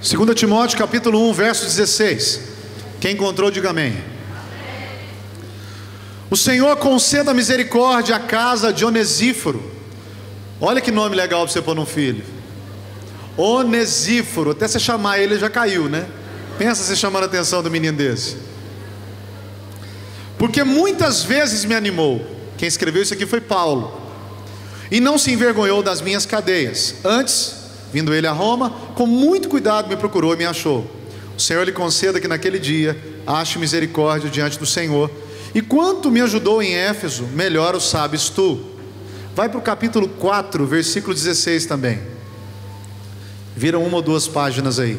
2 Timóteo capítulo 1, verso 16. Quem encontrou, diga amém. O Senhor conceda misericórdia à casa de Onesíforo. Olha que nome legal para você pôr num filho. Onesíforo. Até você chamar ele já caiu, né? Pensa você chamando a atenção do menino desse. Porque muitas vezes me animou. Quem escreveu isso aqui foi Paulo. E não se envergonhou das minhas cadeias. Antes, vindo ele a Roma, com muito cuidado me procurou e me achou. O Senhor lhe conceda que naquele dia ache misericórdia diante do Senhor. E quanto me ajudou em Éfeso, melhor o sabes tu. Vai para o capítulo 4, versículo 16 também. Viram uma ou duas páginas aí.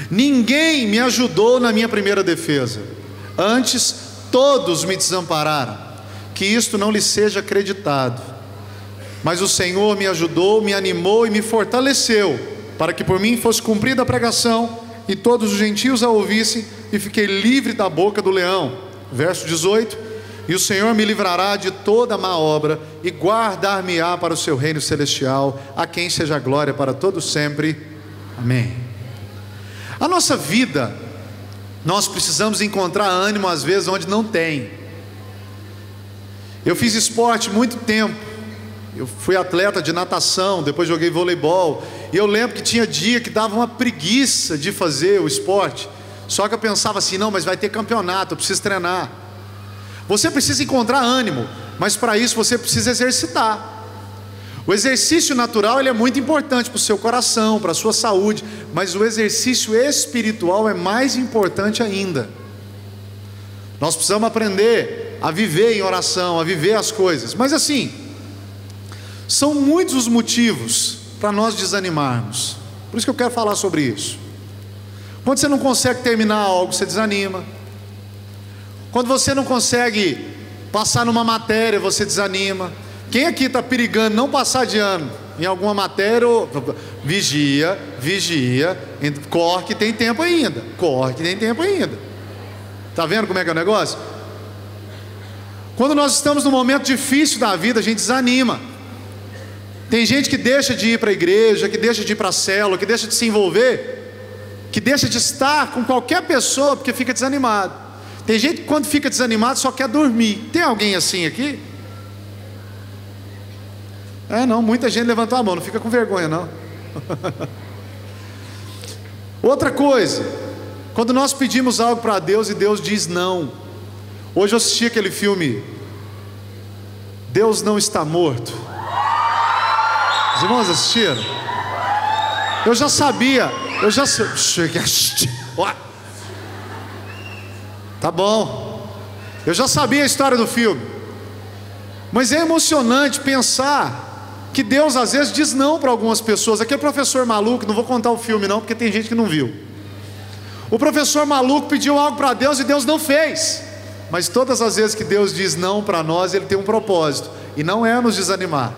Ninguém me ajudou na minha primeira defesa. Antes, todos me desampararam. Que isto não lhe seja acreditado. Mas o Senhor me ajudou, me animou e me fortaleceu, para que por mim fosse cumprida a pregação, e todos os gentios a ouvissem, e fiquei livre da boca do leão. Verso 18: e o Senhor me livrará de toda má obra, e guardar-me-á para o seu reino celestial, a quem seja a glória para todos sempre. Amém. A nossa vida, nós precisamos encontrar ânimo às vezes onde não tem. Eu fiz esporte muito tempo. Eu fui atleta de natação, depois joguei voleibol, e eu lembro que tinha dia que dava uma preguiça de fazer o esporte. Só que eu pensava assim, não, mas vai ter campeonato, eu preciso treinar. Você precisa encontrar ânimo, mas para isso você precisa exercitar. O exercício natural ele é muito importante para o seu coração, para a sua saúde, mas o exercício espiritual é mais importante ainda. Nós precisamos aprender a viver em oração, a viver as coisas. Mas assim, são muitos os motivos para nós desanimarmos. Por isso que eu quero falar sobre isso. Quando você não consegue terminar algo, você desanima. Quando você não consegue passar numa matéria, você desanima. Quem aqui está perigando não passar de ano em alguma matéria? Vigia, corre que tem tempo ainda. Está vendo como é que é o negócio? Quando nós estamos num momento difícil da vida, a gente desanima. Tem gente que deixa de ir para a igreja, que deixa de ir para a célula, que deixa de se envolver, que deixa de estar com qualquer pessoa porque fica desanimado. Tem gente que quando fica desanimado só quer dormir. Tem alguém assim aqui? Não, muita gente levantou a mão, não fica com vergonha não. Outra coisa, quando nós pedimos algo para Deus e Deus diz não. Hoje eu assisti aquele filme Deus Não Está Morto. Os irmãos assistiram? Eu já sabia. Tá bom. Eu já sabia a história do filme. Mas é emocionante pensar que Deus às vezes diz não para algumas pessoas. Aquele professor maluco, não vou contar o filme não, porque tem gente que não viu. O professor maluco pediu algo para Deus e Deus não fez. Mas todas as vezes que Deus diz não para nós, Ele tem um propósito, e não é nos desanimar.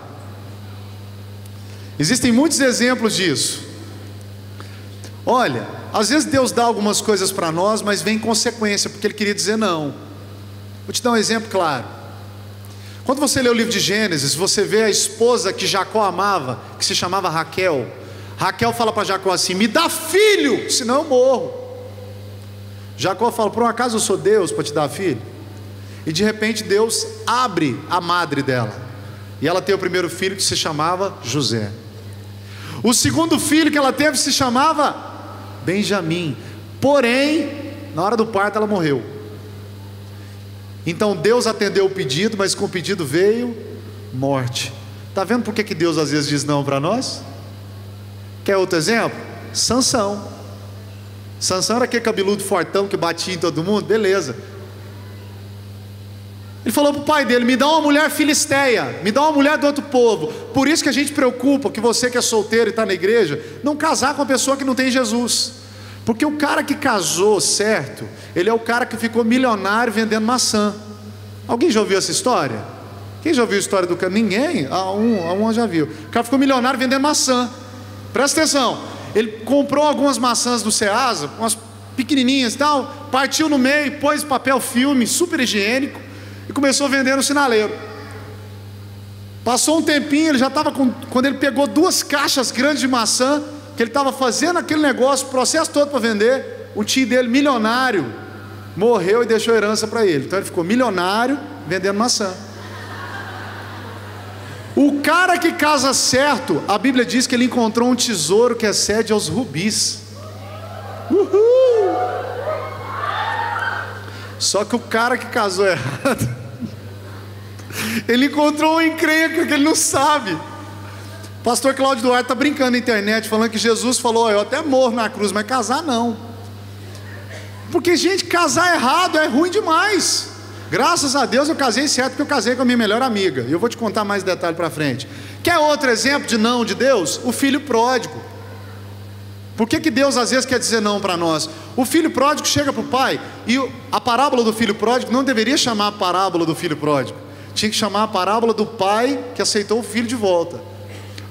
Existem muitos exemplos disso. Olha, às vezes Deus dá algumas coisas para nós, mas vem consequência, porque Ele queria dizer não. Vou te dar um exemplo claro. Quando você lê o livro de Gênesis, você vê a esposa que Jacó amava, que se chamava Raquel. Raquel fala para Jacó assim: me dá filho, senão eu morro. Jacó fala: por um acaso eu sou Deus para te dar filho? E de repente Deus abre a madre dela, e ela tem o primeiro filho, que se chamava José. O segundo filho que ela teve se chamava Benjamim. Porém, na hora do parto ela morreu. Então Deus atendeu o pedido, mas com o pedido veio morte. Está vendo por que Deus às vezes diz não para nós? Quer outro exemplo? Sansão. Sansão era aquele cabeludo fortão que batia em todo mundo, beleza. Ele falou para o pai dele: me dá uma mulher filisteia, me dá uma mulher do outro povo. Por isso que a gente preocupa, que você que é solteiro e está na igreja, não casar com uma pessoa que não tem Jesus. Porque o cara que casou certo, ele é o cara que ficou milionário vendendo maçã. Alguém já ouviu essa história? Quem já ouviu a história do cara? Ninguém? Um já viu. O cara ficou milionário vendendo maçã. Presta atenção, ele comprou algumas maçãs do Ceasa, umas pequenininhas e tal, partiu no meio, pôs papel filme, super higiênico, e começou a vender no sinaleiro. Passou um tempinho, ele já estava quando ele pegou 2 caixas grandes de maçã, que ele estava fazendo aquele negócio, o processo todo para vender, o tio dele, milionário, morreu e deixou herança para ele. Então ele ficou milionário vendendo maçã. O cara que casa certo, a Bíblia diz que ele encontrou um tesouro que excede aos rubis. Uhul! Só que o cara que casou errado, ele encontrou uma encrenca que ele não sabe. O pastor Cláudio Duarte está brincando na internet, falando que Jesus falou: eu até morro na cruz, mas casar não. Porque, gente, casar errado é ruim demais. Graças a Deus eu casei certo, porque eu casei com a minha melhor amiga. E eu vou te contar mais detalhe para frente. Quer outro exemplo de não de Deus? O filho pródigo. Por que Deus às vezes quer dizer não para nós? O filho pródigo chega para o pai, e a parábola do filho pródigo não deveria chamar a parábola do filho pródigo. Tinha que chamar a parábola do pai que aceitou o filho de volta.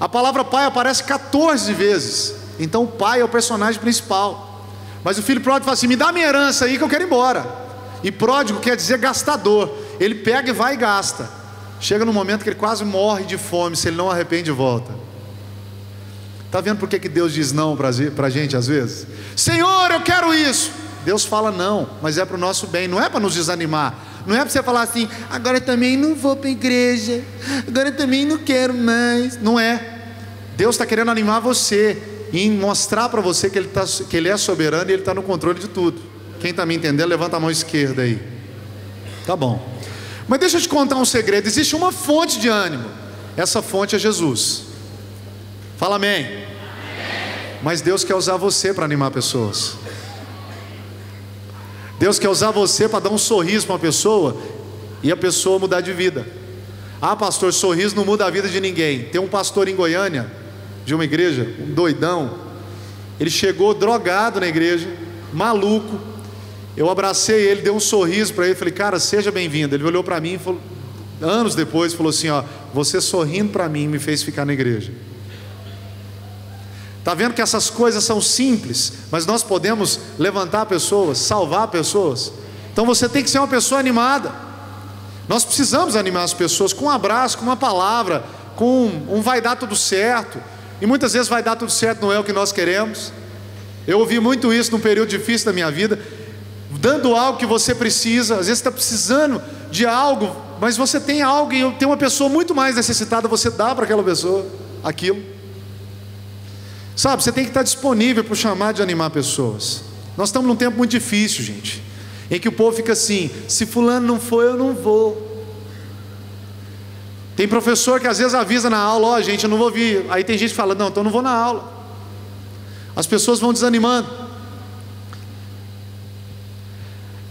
A palavra pai aparece 14 vezes. Então o pai é o personagem principal. Mas o filho pródigo fala assim: me dá minha herança aí que eu quero ir embora. E pródigo quer dizer gastador. Ele pega e vai e gasta. Chega no momento que ele quase morre de fome, se ele não arrepende e volta. Está vendo por que Deus diz não para a gente às vezes? Senhor, eu quero isso. Deus fala não, mas é para o nosso bem. Não é para nos desanimar. Não é para você falar assim: agora eu também não vou para a igreja, agora eu também não quero mais. Não é. Deus está querendo animar você e mostrar para você que Ele é soberano e Ele está no controle de tudo. Quem está me entendendo, levanta a mão esquerda aí. Tá bom. Mas deixa eu te contar um segredo. Existe uma fonte de ânimo. Essa fonte é Jesus. Fala amém. Amém. Mas Deus quer usar você para animar pessoas. Deus quer usar você para dar um sorriso para uma pessoa e a pessoa mudar de vida. Ah, pastor, sorriso não muda a vida de ninguém. Tem um pastor em Goiânia, de uma igreja, um doidão. Ele chegou drogado na igreja, maluco. Eu abracei ele, dei um sorriso para ele, falei: cara, seja bem-vindo. Ele olhou para mim e falou, anos depois, falou assim: ó, você sorrindo para mim me fez ficar na igreja. Está vendo que essas coisas são simples, mas nós podemos levantar pessoas, salvar pessoas. Então você tem que ser uma pessoa animada. Nós precisamos animar as pessoas com um abraço, com uma palavra, com um vai dar tudo certo. E muitas vezes vai dar tudo certo não é o que nós queremos. Eu ouvi muito isso num período difícil da minha vida. Dando algo que você precisa, às vezes está precisando de algo, mas você tem algo e tem uma pessoa muito mais necessitada, você dá para aquela pessoa aquilo. Sabe, você tem que estar disponível para o chamado de animar pessoas. Nós estamos num tempo muito difícil, gente, em que o povo fica assim: se fulano não for, eu não vou. Tem professor que às vezes avisa na aula: ó, gente, eu não vou vir. Aí tem gente que fala: não, então eu não vou na aula. As pessoas vão desanimando.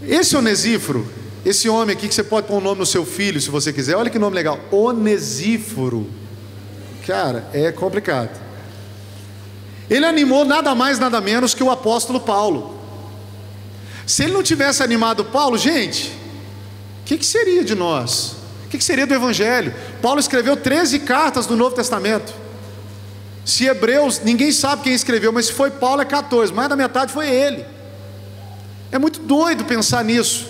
Esse Onesíforo, esse homem aqui, que você pode pôr um nome no seu filho se você quiser, olha que nome legal, Onesíforo. Cara, é complicado. Ele animou nada mais, nada menos que o apóstolo Paulo. Se ele não tivesse animado Paulo, gente, o que seria de nós? O que seria do Evangelho? Paulo escreveu 13 cartas do Novo Testamento. Se Hebreus, ninguém sabe quem escreveu, mas se foi Paulo é 14, mais da metade foi ele. É muito doido pensar nisso.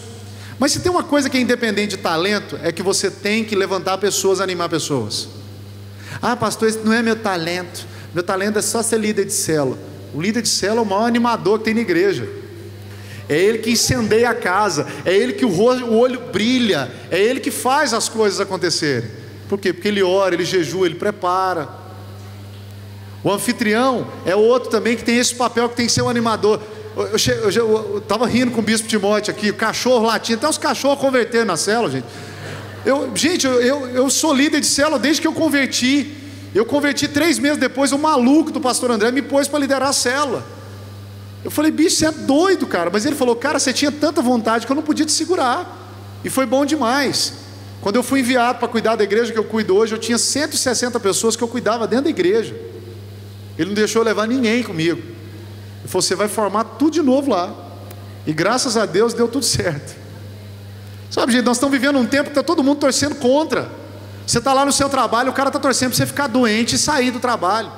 Mas se tem uma coisa que é independente de talento, é que você tem que levantar pessoas, animar pessoas. Ah, pastor, esse não é meu talento. Meu talento é só ser líder de célula. O líder de célula é o maior animador que tem na igreja. É ele que incendeia a casa, é ele que o olho brilha, é ele que faz as coisas acontecerem. Por quê? Porque ele ora, ele jejua, ele prepara. O anfitrião é outro também que tem esse papel, que tem que ser um animador. Eu estava rindo com o bispo Timóteo aqui, o cachorro latindo, até os cachorros converteram na célula, gente. Eu sou líder de célula desde que eu converti. Eu converti 3 meses depois, o maluco do pastor André me pôs para liderar a célula. Eu falei: bicho, você é doido, cara. Mas ele falou: cara, você tinha tanta vontade que eu não podia te segurar. E foi bom demais. Quando eu fui enviado para cuidar da igreja que eu cuido hoje, eu tinha 160 pessoas que eu cuidava dentro da igreja. Ele não deixou levar ninguém comigo. Ele falou: você vai formar tudo de novo lá. E graças a Deus deu tudo certo. Sabe, gente, nós estamos vivendo um tempo que está todo mundo torcendo contra. Você está lá no seu trabalho, o cara está torcendo para você ficar doente e sair do trabalho.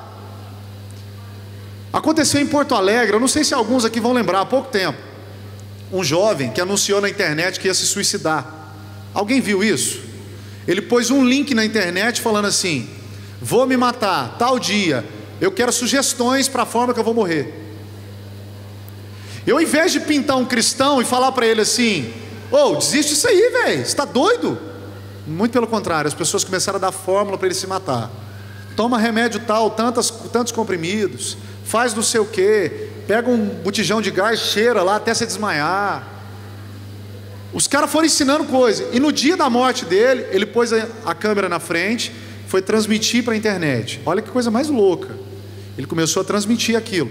Aconteceu em Porto Alegre, eu não sei se alguns aqui vão lembrar, há pouco tempo, um jovem que anunciou na internet que ia se suicidar. Alguém viu isso? Ele pôs um link na internet falando assim: vou me matar, tal dia, eu quero sugestões para a forma que eu vou morrer. Eu, ao invés de pintar um cristão e falar para ele assim: ô, desiste disso aí, velho, você está doido? Muito pelo contrário, as pessoas começaram a dar fórmula para ele se matar. Toma remédio tal, tantos comprimidos, faz não sei o que, pega um botijão de gás, cheira lá até se desmaiar. Os caras foram ensinando coisa. E no dia da morte dele, ele pôs a câmera na frente, foi transmitir para a internet. Olha que coisa mais louca. Ele começou a transmitir aquilo.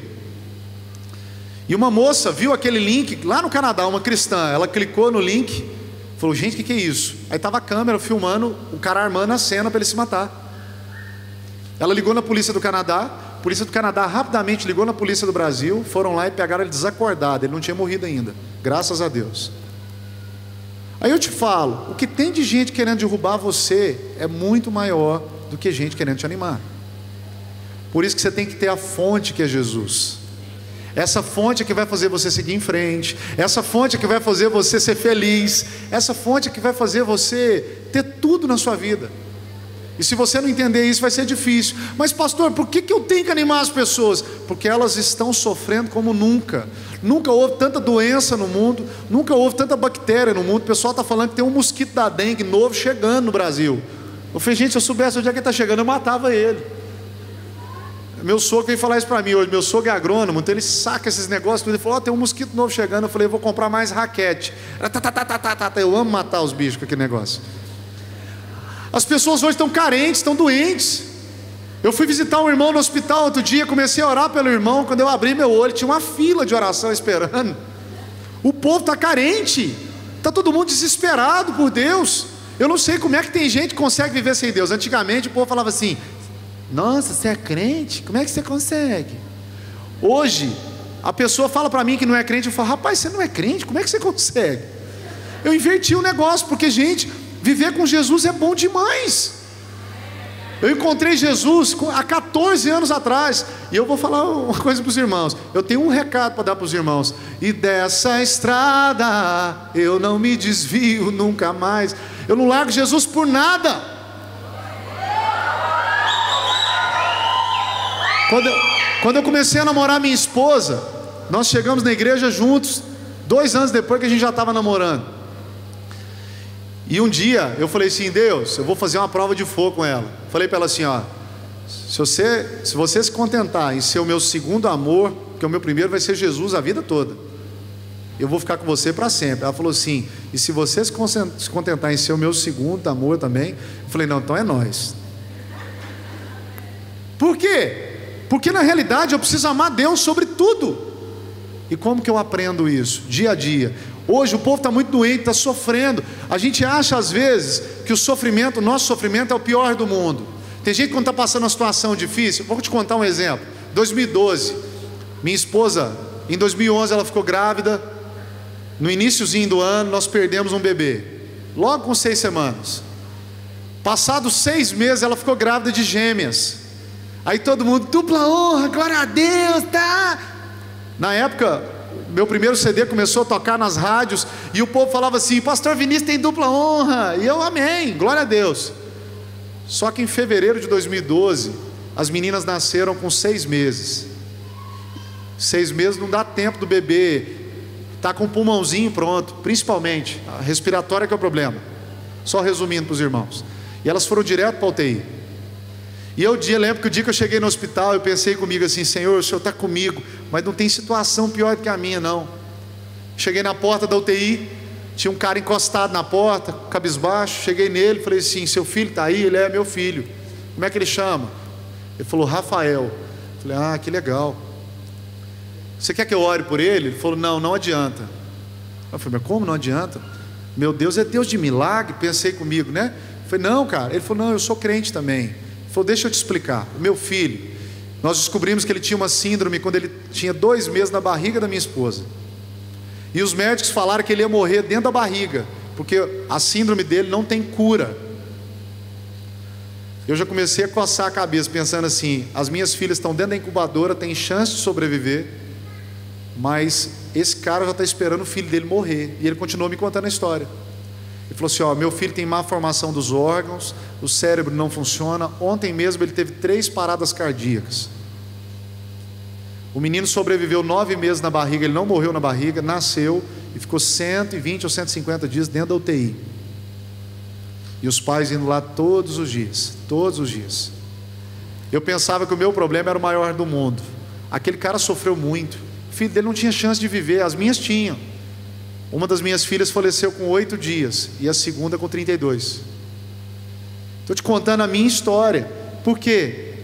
E uma moça viu aquele link lá no Canadá, uma cristã. Ela clicou no link, falou: gente, o que é isso? Aí estava a câmera filmando o cara armando a cena para ele se matar. Ela ligou na polícia do Canadá. A polícia do Canadá rapidamente ligou na polícia do Brasil. Foram lá e pegaram ele desacordado. Ele não tinha morrido ainda, graças a Deus. Aí eu te falo, o que tem de gente querendo derrubar você é muito maior do que gente querendo te animar. Por isso que você tem que ter a fonte, que é Jesus. Essa fonte é que vai fazer você seguir em frente. Essa fonte é que vai fazer você ser feliz. Essa fonte é que vai fazer você ter tudo na sua vida. E se você não entender isso, vai ser difícil. Mas pastor, por que eu tenho que animar as pessoas? Porque elas estão sofrendo como nunca. Nunca houve tanta doença no mundo, nunca houve tanta bactéria no mundo. O pessoal está falando que tem um mosquito da dengue novo chegando no Brasil. Eu falei: gente, se eu soubesse onde é que ele está chegando, eu matava ele. Meu sogro veio falar isso para mim hoje. Meu sogro é agrônomo, então ele saca esses negócios. Ele falou: tem um mosquito novo chegando. Eu falei: eu vou comprar mais raquete. Eu amo matar os bichos com aquele negócio. As pessoas hoje estão carentes, estão doentes. Eu fui visitar um irmão no hospital outro dia, comecei a orar pelo irmão. Quando eu abri meu olho, tinha uma fila de oração esperando. O povo está carente, está todo mundo desesperado por Deus. Eu não sei como é que tem gente que consegue viver sem Deus. Antigamente o povo falava assim: nossa, você é crente? Como é que você consegue? Hoje, a pessoa fala para mim que não é crente, eu falo: rapaz, você não é crente? Como é que você consegue? Eu inverti o negócio, porque, gente, viver com Jesus é bom demais. Eu encontrei Jesus há 14 anos atrás. E eu vou falar uma coisa para os irmãos. Eu tenho um recado para dar para os irmãos: e dessa estrada eu não me desvio nunca mais. Eu não largo Jesus por nada. Quando eu comecei a namorar minha esposa, nós chegamos na igreja juntos 2 anos depois que a gente já estava namorando. E um dia eu falei assim: Deus, eu vou fazer uma prova de fogo com ela. Falei para ela assim: ó, se você se contentar em ser o meu segundo amor, porque o meu primeiro vai ser Jesus a vida toda, eu vou ficar com você para sempre. Ela falou assim: e se você se contentar em ser o meu segundo amor também? Eu falei: não, então é nós. Por quê? Porque na realidade eu preciso amar Deus sobre tudo. E como que eu aprendo isso? Dia a dia. Hoje o povo está muito doente, está sofrendo. A gente acha às vezes que o nosso sofrimento é o pior do mundo. Tem gente que quando está passando uma situação difícil. Vou te contar um exemplo. 2012, minha esposa, em 2011 ela ficou grávida. No iniciozinho do ano nós perdemos um bebê, logo com 6 semanas. Passados 6 meses ela ficou grávida de gêmeas. Aí todo mundo: dupla honra, glória a Deus, tá? Na época, meu primeiro CD começou a tocar nas rádios, e o povo falava assim: pastor Vinícius tem dupla honra. E eu: amém, glória a Deus. Só que em fevereiro de 2012 as meninas nasceram com 6 meses. 6 meses não dá tempo do bebê tá com o pulmãozinho pronto, principalmente a respiratória que é o problema. Só resumindo para os irmãos. E elas foram direto para a UTI. E eu lembro que o dia que eu cheguei no hospital, eu pensei comigo assim: Senhor, o Senhor está comigo, mas não tem situação pior do que a minha, não. Cheguei na porta da UTI, tinha um cara encostado na porta, cabisbaixo. Cheguei nele, falei assim: seu filho está aí? Ele: é meu filho. Como é que ele chama? Ele falou: Rafael. Falei: ah, que legal. Você quer que eu ore por ele? Ele falou: não, não adianta. Eu falei: mas como não adianta? Meu Deus é Deus de milagre. Pensei comigo, né? Eu falei: não, cara. Ele falou: não, eu sou crente também. Ele falou: deixa eu te explicar. O meu filho, nós descobrimos que ele tinha uma síndrome quando ele tinha 2 meses na barriga da minha esposa. E os médicos falaram que ele ia morrer dentro da barriga, porque a síndrome dele não tem cura. Eu já comecei a coçar a cabeça pensando assim: as minhas filhas estão dentro da incubadora, têm chance de sobreviver, mas esse cara já está esperando o filho dele morrer. E ele continuou me contando a história. Ele falou assim: ó, meu filho tem má formação dos órgãos, o cérebro não funciona. Ontem mesmo ele teve 3 paradas cardíacas. O menino sobreviveu 9 meses na barriga, ele não morreu na barriga, nasceu e ficou 120 ou 150 dias dentro da UTI. E os pais indo lá todos os dias, todos os dias. Eu pensava que o meu problema era o maior do mundo. Aquele cara sofreu muito. O filho dele não tinha chance de viver, as minhas tinham. Uma das minhas filhas faleceu com 8 dias e a segunda com 32. Estou te contando a minha história. Por quê?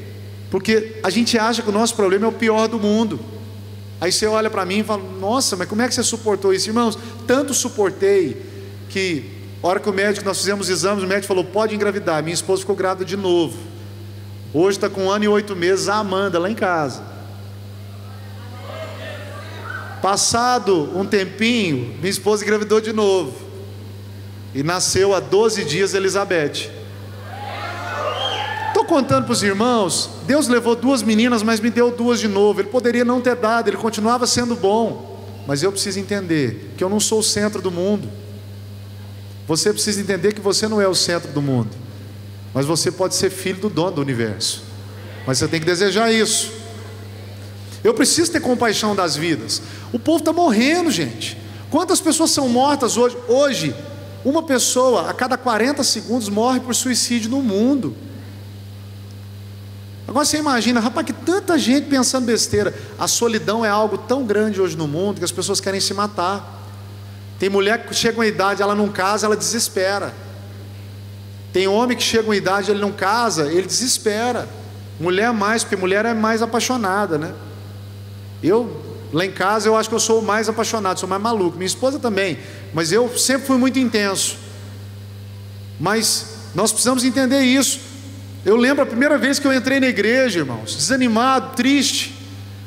Porque a gente acha que o nosso problema é o pior do mundo. Aí você olha para mim e fala: nossa, mas como é que você suportou isso? Irmãos, tanto suportei que a hora que nós fizemos exames, o médico falou: pode engravidar. Minha esposa ficou grávida de novo. Hoje está com 1 ano e 8 meses a Amanda lá em casa. Passado um tempinho, minha esposa engravidou de novo e nasceu há 12 dias Elizabeth. Estou contando para os irmãos, Deus levou 2 meninas, mas me deu 2 de novo. Ele poderia não ter dado, Ele continuava sendo bom. Mas eu preciso entender que eu não sou o centro do mundo. Você precisa entender que você não é o centro do mundo, mas você pode ser filho do dono do universo. Mas você tem que desejar isso. Eu preciso ter compaixão das vidas. O povo está morrendo, gente. Quantas pessoas são mortas hoje? Hoje, uma pessoa a cada 40 segundos morre por suicídio no mundo. Agora você imagina, rapaz, que tanta gente pensando besteira. A solidão é algo tão grande hoje no mundo que as pessoas querem se matar. Tem mulher que chega uma idade, ela não casa, ela desespera. Tem homem que chega uma idade, ele não casa, ele desespera. Mulher mais, porque mulher é mais apaixonada, né? Lá em casa, eu acho que eu sou o mais apaixonado, sou mais maluco. Minha esposa também, mas eu sempre fui muito intenso. Mas nós precisamos entender isso. Eu lembro a primeira vez que eu entrei na igreja, irmãos, desanimado, triste.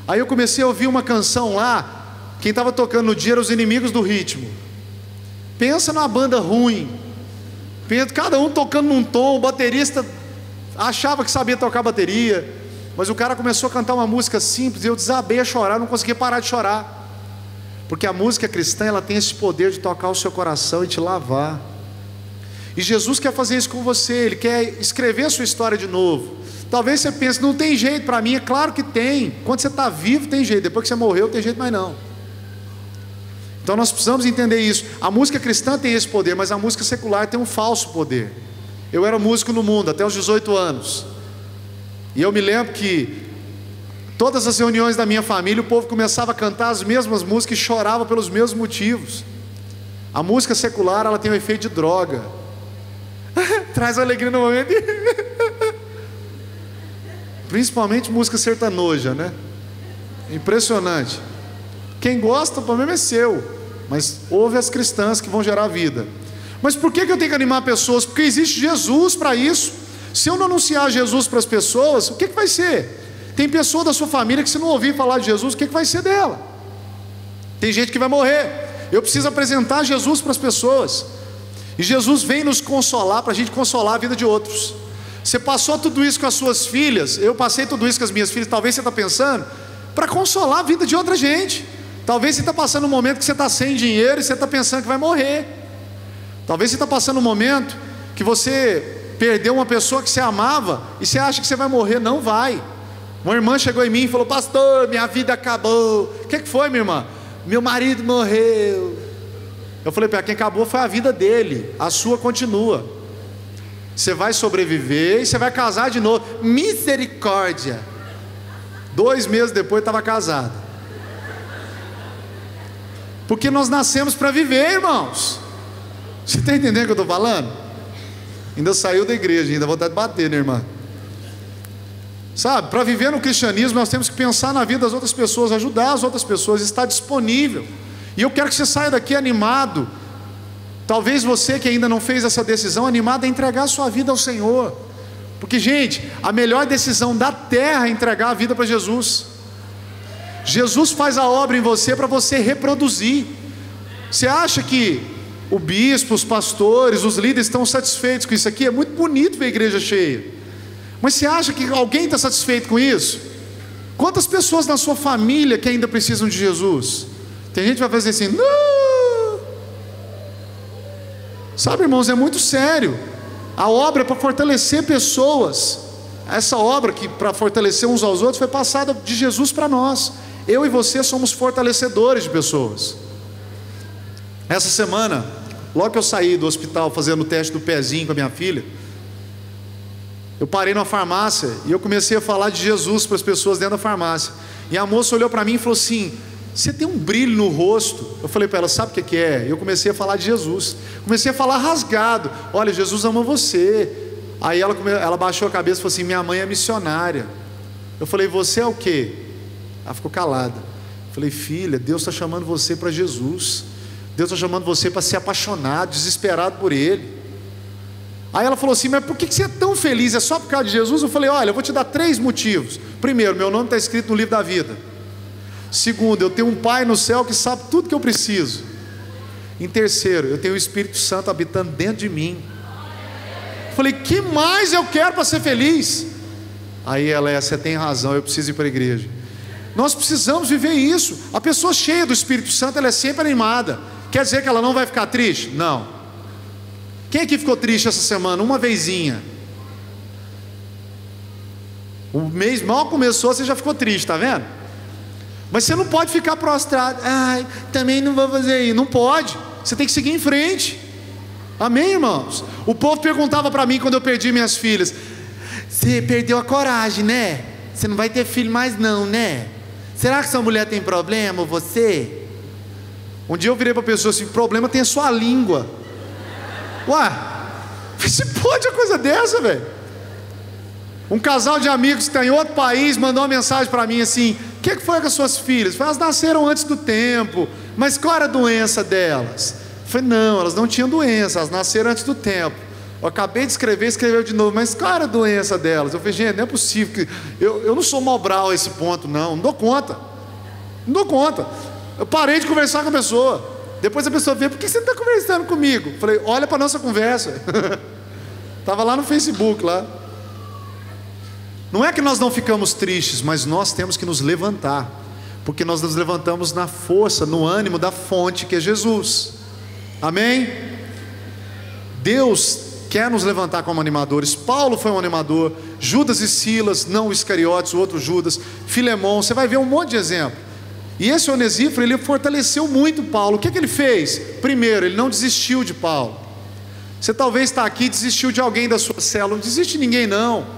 Aí eu comecei a ouvir uma canção lá. Quem estava tocando no dia eram os Inimigos do Ritmo. Pensa numa banda ruim. Pensa, cada um tocando num tom. O baterista achava que sabia tocar bateria, mas o cara começou a cantar uma música simples e eu desabei a chorar, não conseguia parar de chorar. Porque a música cristã, ela tem esse poder de tocar o seu coração e te lavar. E Jesus quer fazer isso com você. Ele quer escrever a sua história de novo. Talvez você pense: não tem jeito para mim. É claro que tem. Quando você está vivo tem jeito, depois que você morreu não tem jeito mais não. Então nós precisamos entender isso. A música cristã tem esse poder, mas a música secular tem um falso poder. Eu era músico no mundo até os 18 anos. E eu me lembro que todas as reuniões da minha família, o povo começava a cantar as mesmas músicas e chorava pelos mesmos motivos. A música secular, ela tem o efeito de droga. Traz alegria no momento. Principalmente música sertanoja, né? Impressionante. Quem gosta, o problema é seu. Mas ouve as cristãs que vão gerar vida. Mas por que eu tenho que animar pessoas? Porque existe Jesus para isso. Se eu não anunciar Jesus para as pessoas, o que vai ser? Tem pessoa da sua família que, se não ouvir falar de Jesus, o que vai ser dela? Tem gente que vai morrer. Eu preciso apresentar Jesus para as pessoas. E Jesus vem nos consolar, para a gente consolar a vida de outros. Você passou tudo isso com as suas filhas, eu passei tudo isso com as minhas filhas. Talvez você está pensando, para consolar a vida de outra gente. Talvez você está passando um momento que você está sem dinheiro e você está pensando que vai morrer. Talvez você está passando um momento que você perdeu uma pessoa que você amava e você acha que você vai morrer. Não vai. Uma irmã chegou em mim e falou: pastor, minha vida acabou. O que foi, minha irmã? Meu marido morreu. Eu falei para quem acabou foi a vida dele, a sua continua. Você vai sobreviver e você vai casar de novo. Misericórdia. 2 meses depois estava casado. Porque nós nascemos para viver, irmãos. Você está entendendo o que eu estou falando? Ainda saiu da igreja, ainda vontade de bater, né, irmã? Sabe, para viver no cristianismo nós temos que pensar na vida das outras pessoas, ajudar as outras pessoas, estar disponível. E eu quero que você saia daqui animado. Talvez você que ainda não fez essa decisão, animado a entregar a sua vida ao Senhor. Porque, gente, a melhor decisão da terra é entregar a vida para Jesus. Jesus faz a obra em você para você reproduzir. Você acha que o bispo, os pastores, os líderes estão satisfeitos com isso aqui? É muito bonito ver a igreja cheia, mas você acha que alguém está satisfeito com isso? Quantas pessoas na sua família que ainda precisam de Jesus? Tem gente que vai fazer assim: não. Sabe, irmãos, é muito sério. A obra é para fortalecer pessoas. essa obra que para fortalecer uns aos outros foi passada de Jesus para nós. Eu e você somos fortalecedores de pessoas. Essa semana, logo que eu saí do hospital fazendo o teste do pezinho com a minha filha, eu parei numa farmácia e eu comecei a falar de Jesus para as pessoas dentro da farmácia. E a moça olhou para mim e falou assim: você tem um brilho no rosto. Eu falei para ela: sabe o que é? Eu comecei a falar de Jesus. Comecei a falar rasgado: olha, Jesus ama você. Aí ela baixou a cabeça e falou assim: minha mãe é missionária. Eu falei: você é o quê? Ela ficou calada. Eu falei: filha, Deus está chamando você para Jesus. Deus está chamando você para ser apaixonado, desesperado por Ele. Aí ela falou assim: mas por que você é tão feliz? É só por causa de Jesus? Eu falei: olha, eu vou te dar 3 motivos. Primeiro, meu nome está escrito no livro da vida. Segundo, eu tenho um Pai no céu que sabe tudo que eu preciso. Em terceiro, eu tenho o Espírito Santo habitando dentro de mim. Eu falei: que mais eu quero para ser feliz? Aí ela: você tem razão, eu preciso ir para a igreja. Nós precisamos viver isso. A pessoa cheia do Espírito Santo, ela é sempre animada. Quer dizer que ela não vai ficar triste? Não. Quem aqui ficou triste essa semana? Uma vezinha. O mês mal começou, você já ficou triste, tá vendo? Mas você não pode ficar prostrado. Ai, também não vou fazer isso. Não pode. Você tem que seguir em frente. Amém, irmãos? O povo perguntava para mim quando eu perdi minhas filhas: você perdeu a coragem, né? Você não vai ter filho mais não, né? Será que sua mulher tem problema, ou você? Um dia eu virei para a pessoa assim: problema tem a sua língua. Ué, se pode uma coisa dessa, velho? Um casal de amigos que está em outro país mandou uma mensagem para mim assim: o que foi com as suas filhas? Eu falei: elas nasceram antes do tempo. Mas qual era a doença delas? Eu falei: não, elas não tinham doença, elas nasceram antes do tempo. Eu acabei de escrever, escreveu de novo: mas qual era a doença delas? Eu falei: gente, não é possível que eu não sou Mobral a esse ponto, não dou conta. Não dou conta. Eu parei de conversar com a pessoa. Depois a pessoa veio: por que você não está conversando comigo? Eu falei: olha para a nossa conversa. Estava lá no Facebook lá. Não é que nós não ficamos tristes, mas nós temos que nos levantar, porque nós nos levantamos na força, no ânimo da fonte que é Jesus. Amém? Deus quer nos levantar como animadores. Paulo foi um animador, Judas e Silas, não o Iscariotes, o outro Judas, Filemão, você vai ver um monte de exemplo. E esse Onesíforo, ele fortaleceu muito Paulo. O que ele fez? Primeiro, ele não desistiu de Paulo. Você talvez está aqui e desistiu de alguém da sua célula. Não desiste de ninguém, não.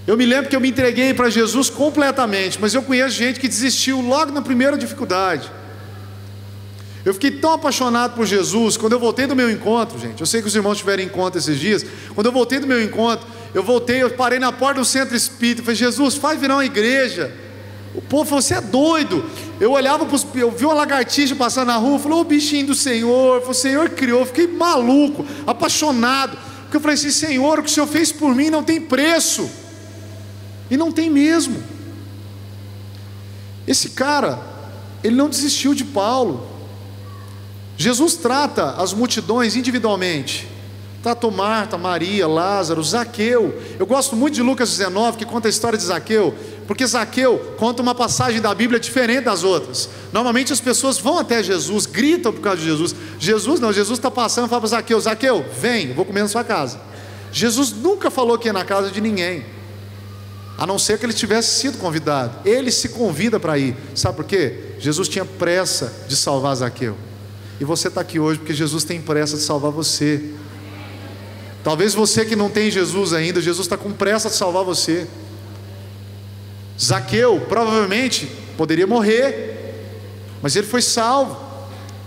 Eu me lembro que eu me entreguei para Jesus completamente, mas eu conheço gente que desistiu logo na primeira dificuldade. Eu fiquei tão apaixonado por Jesus. Quando eu voltei do meu encontro, gente, eu sei que os irmãos tiveram encontro esses dias. Quando eu voltei do meu encontro, eu parei na porta do centro espírita e falei: Jesus, faz virar uma igreja. O povo falou: você é doido. Eu olhava, eu vi uma lagartixa passando na rua, falou: o bichinho do Senhor, o Senhor criou. Eu fiquei maluco, apaixonado, porque eu falei assim: Senhor, o que o Senhor fez por mim não tem preço. E não tem mesmo. Esse cara, ele não desistiu de Paulo. Jesus trata as multidões individualmente. Tratou Marta, Maria, Lázaro, Zaqueu. Eu gosto muito de Lucas 19, que conta a história de Zaqueu, porque Zaqueu conta uma passagem da Bíblia diferente das outras. Normalmente as pessoas vão até Jesus, gritam por causa de Jesus. Jesus está passando e fala para Zaqueu: Zaqueu, vem, eu vou comer na sua casa. Jesus nunca falou que ia na casa de ninguém, a não ser que ele tivesse sido convidado. Ele se convida para ir. Sabe por quê? Jesus tinha pressa de salvar Zaqueu. E você está aqui hoje porque Jesus tem pressa de salvar você. Talvez você que não tem Jesus ainda, Jesus está com pressa de salvar você. Zaqueu provavelmente poderia morrer, mas ele foi salvo.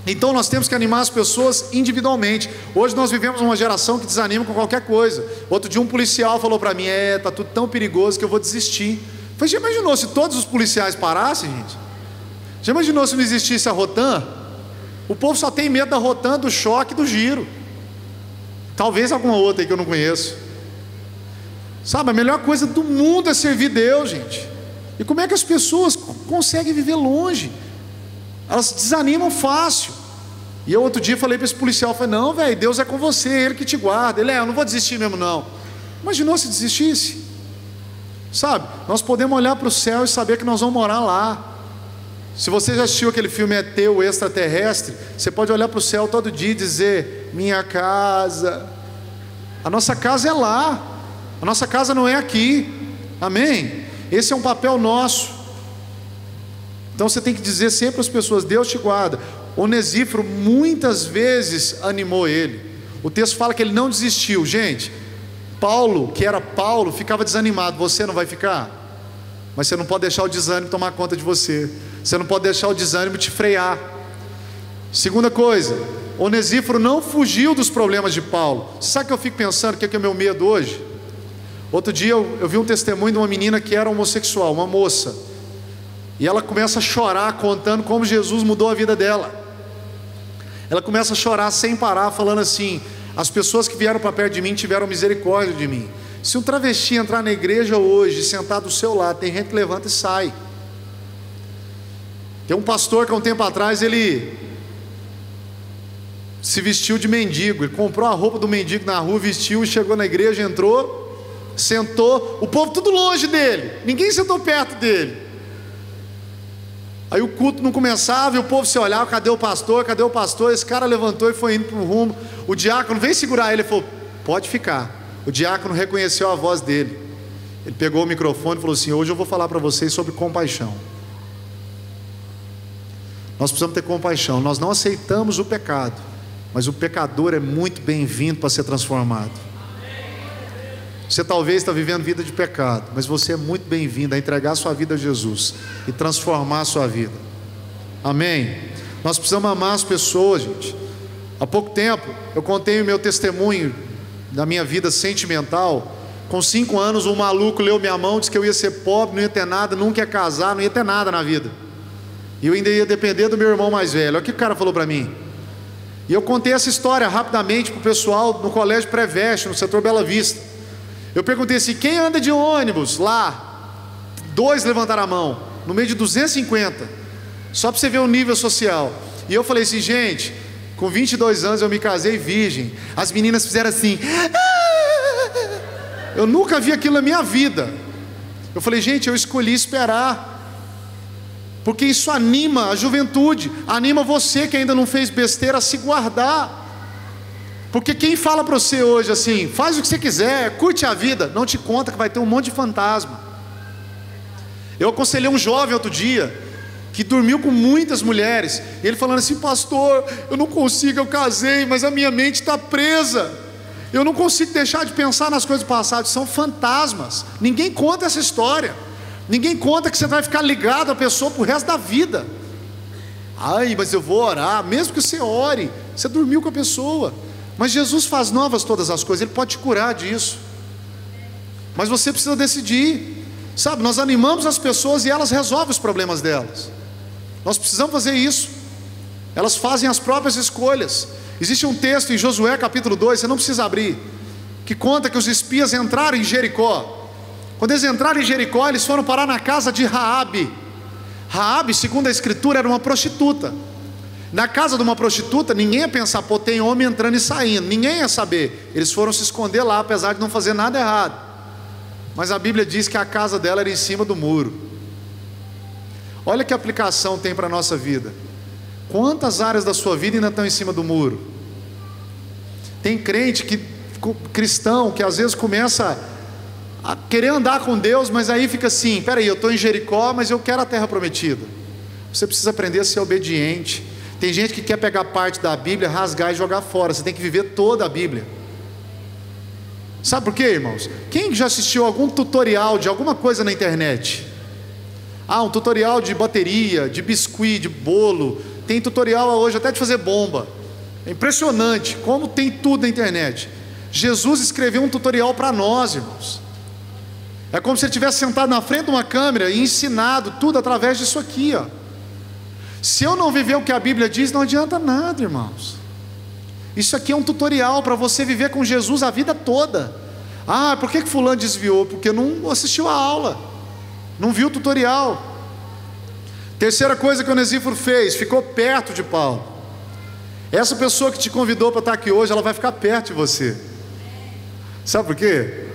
Então nós temos que animar as pessoas individualmente. Hoje nós vivemos uma geração que desanima com qualquer coisa. Outro dia um policial falou para mim: está tudo tão perigoso que eu vou desistir. Eu falei: já imaginou se todos os policiais parassem, gente? Já imaginou se não existisse a Rotan? O povo só tem medo da Rotan, do choque, do giro. Talvez alguma outra aí que eu não conheço. Sabe, a melhor coisa do mundo é servir Deus, gente. E como é que as pessoas conseguem viver longe? Elas desanimam fácil. E eu outro dia falei para esse policial, falei: não, velho, Deus é com você, Ele que te guarda. Ele: eu não vou desistir mesmo não. Imaginou se desistisse? Sabe, nós podemos olhar para o céu e saber que nós vamos morar lá. Se você já assistiu aquele filme ET, o Extraterrestre, você pode olhar para o céu todo dia e dizer: minha casa. A nossa casa é lá. A nossa casa não é aqui, amém? Esse é um papel nosso. Então você tem que dizer sempre às pessoas: Deus te guarda. Onesíforo muitas vezes animou ele. O texto fala que ele não desistiu. Gente, Paulo, que era Paulo, ficava desanimado. Você não vai ficar? Mas você não pode deixar o desânimo tomar conta de você. Você não pode deixar o desânimo te frear. Segunda coisa, Onesíforo não fugiu dos problemas de Paulo. Sabe o que eu fico pensando? O que é o meu medo hoje? Outro dia eu vi um testemunho de uma menina que era homossexual, uma moça. E ela começa a chorar contando como Jesus mudou a vida dela. Ela começa a chorar sem parar, falando assim: as pessoas que vieram para perto de mim tiveram misericórdia de mim. Se um travesti entrar na igreja hoje, sentar do seu lado, tem gente que levanta e sai. Tem um pastor que há um tempo atrás, ele se vestiu de mendigo. Ele comprou a roupa do mendigo na rua, vestiu e chegou na igreja, entrou, sentou, o povo tudo longe dele, ninguém sentou perto dele. Aí o culto não começava e o povo se olhava: cadê o pastor? Cadê o pastor? Esse cara levantou e foi indo para o rumo. O diácono veio segurar ele e falou: pode ficar. O diácono reconheceu a voz dele. Ele pegou o microfone e falou assim: hoje eu vou falar para vocês sobre compaixão. Nós precisamos ter compaixão. Nós não aceitamos o pecado, mas o pecador é muito bem-vindo para ser transformado. Você talvez está vivendo vida de pecado, mas você é muito bem-vindo a entregar sua vida a Jesus e transformar a sua vida. Amém? Nós precisamos amar as pessoas, gente. Há pouco tempo eu contei o meu testemunho da minha vida sentimental. Com 5 anos um maluco leu minha mão, disse que eu ia ser pobre, não ia ter nada, nunca ia casar, não ia ter nada na vida, e eu ainda ia depender do meu irmão mais velho. Olha o que o cara falou para mim. E eu contei essa história rapidamente para o pessoal no colégio Pré-Veste, no setor Bela Vista. Eu perguntei assim: quem anda de ônibus lá? 2 levantaram a mão, no meio de 250, só para você ver o nível social. E eu falei assim: gente, com 22 anos eu me casei virgem. As meninas fizeram assim. Eu nunca vi aquilo na minha vida. Eu falei: gente, eu escolhi esperar, porque isso anima a juventude, anima você que ainda não fez besteira a se guardar. Porque quem fala para você hoje assim: faz o que você quiser, curte a vida, não te conta que vai ter um monte de fantasma. Eu aconselhei um jovem outro dia, que dormiu com muitas mulheres, e ele falando assim: pastor, eu não consigo, eu casei, mas a minha mente está presa, eu não consigo deixar de pensar nas coisas passadas. São fantasmas. Ninguém conta essa história. Ninguém conta que você vai ficar ligado à pessoa pro resto da vida. Ai, mas eu vou orar. Mesmo que você ore, você dormiu com a pessoa, mas Jesus faz novas todas as coisas. Ele pode te curar disso, mas você precisa decidir. Sabe, nós animamos as pessoas e elas resolvem os problemas delas. Nós precisamos fazer isso. Elas fazem as próprias escolhas. Existe um texto em Josué capítulo 2, você não precisa abrir, que conta que os espias entraram em Jericó. Quando eles entraram em Jericó, eles foram parar na casa de Raabe. Raabe, segundo a escritura, era uma prostituta. Na casa de uma prostituta, ninguém ia pensar: pô, tem homem entrando e saindo. Ninguém ia saber. Eles foram se esconder lá, apesar de não fazer nada errado. Mas a Bíblia diz que a casa dela era em cima do muro. Olha que aplicação tem para a nossa vida. Quantas áreas da sua vida ainda estão em cima do muro? Tem crente cristão que às vezes começa a querer andar com Deus, mas aí fica assim: peraí, eu estou em Jericó, mas eu quero a terra prometida. Você precisa aprender a ser obediente. Tem gente que quer pegar parte da Bíblia, rasgar e jogar fora. Você tem que viver toda a Bíblia. Sabe por quê, irmãos? Quem já assistiu algum tutorial de alguma coisa na internet? Um tutorial de bateria, de biscuit, de bolo. Tem tutorial hoje até de fazer bomba. É impressionante como tem tudo na internet. Jesus escreveu um tutorial para nós, irmãos. É como se ele tivesse sentado na frente de uma câmera e ensinado tudo através disso aqui, ó. Se eu não viver o que a Bíblia diz, não adianta nada, irmãos. Isso aqui é um tutorial para você viver com Jesus a vida toda. Por que fulano desviou? Porque não assistiu a aula, não viu o tutorial. Terceira coisa que Onesíforo fez: ficou perto de Paulo. Essa pessoa que te convidou para estar aqui hoje, ela vai ficar perto de você. Sabe por quê?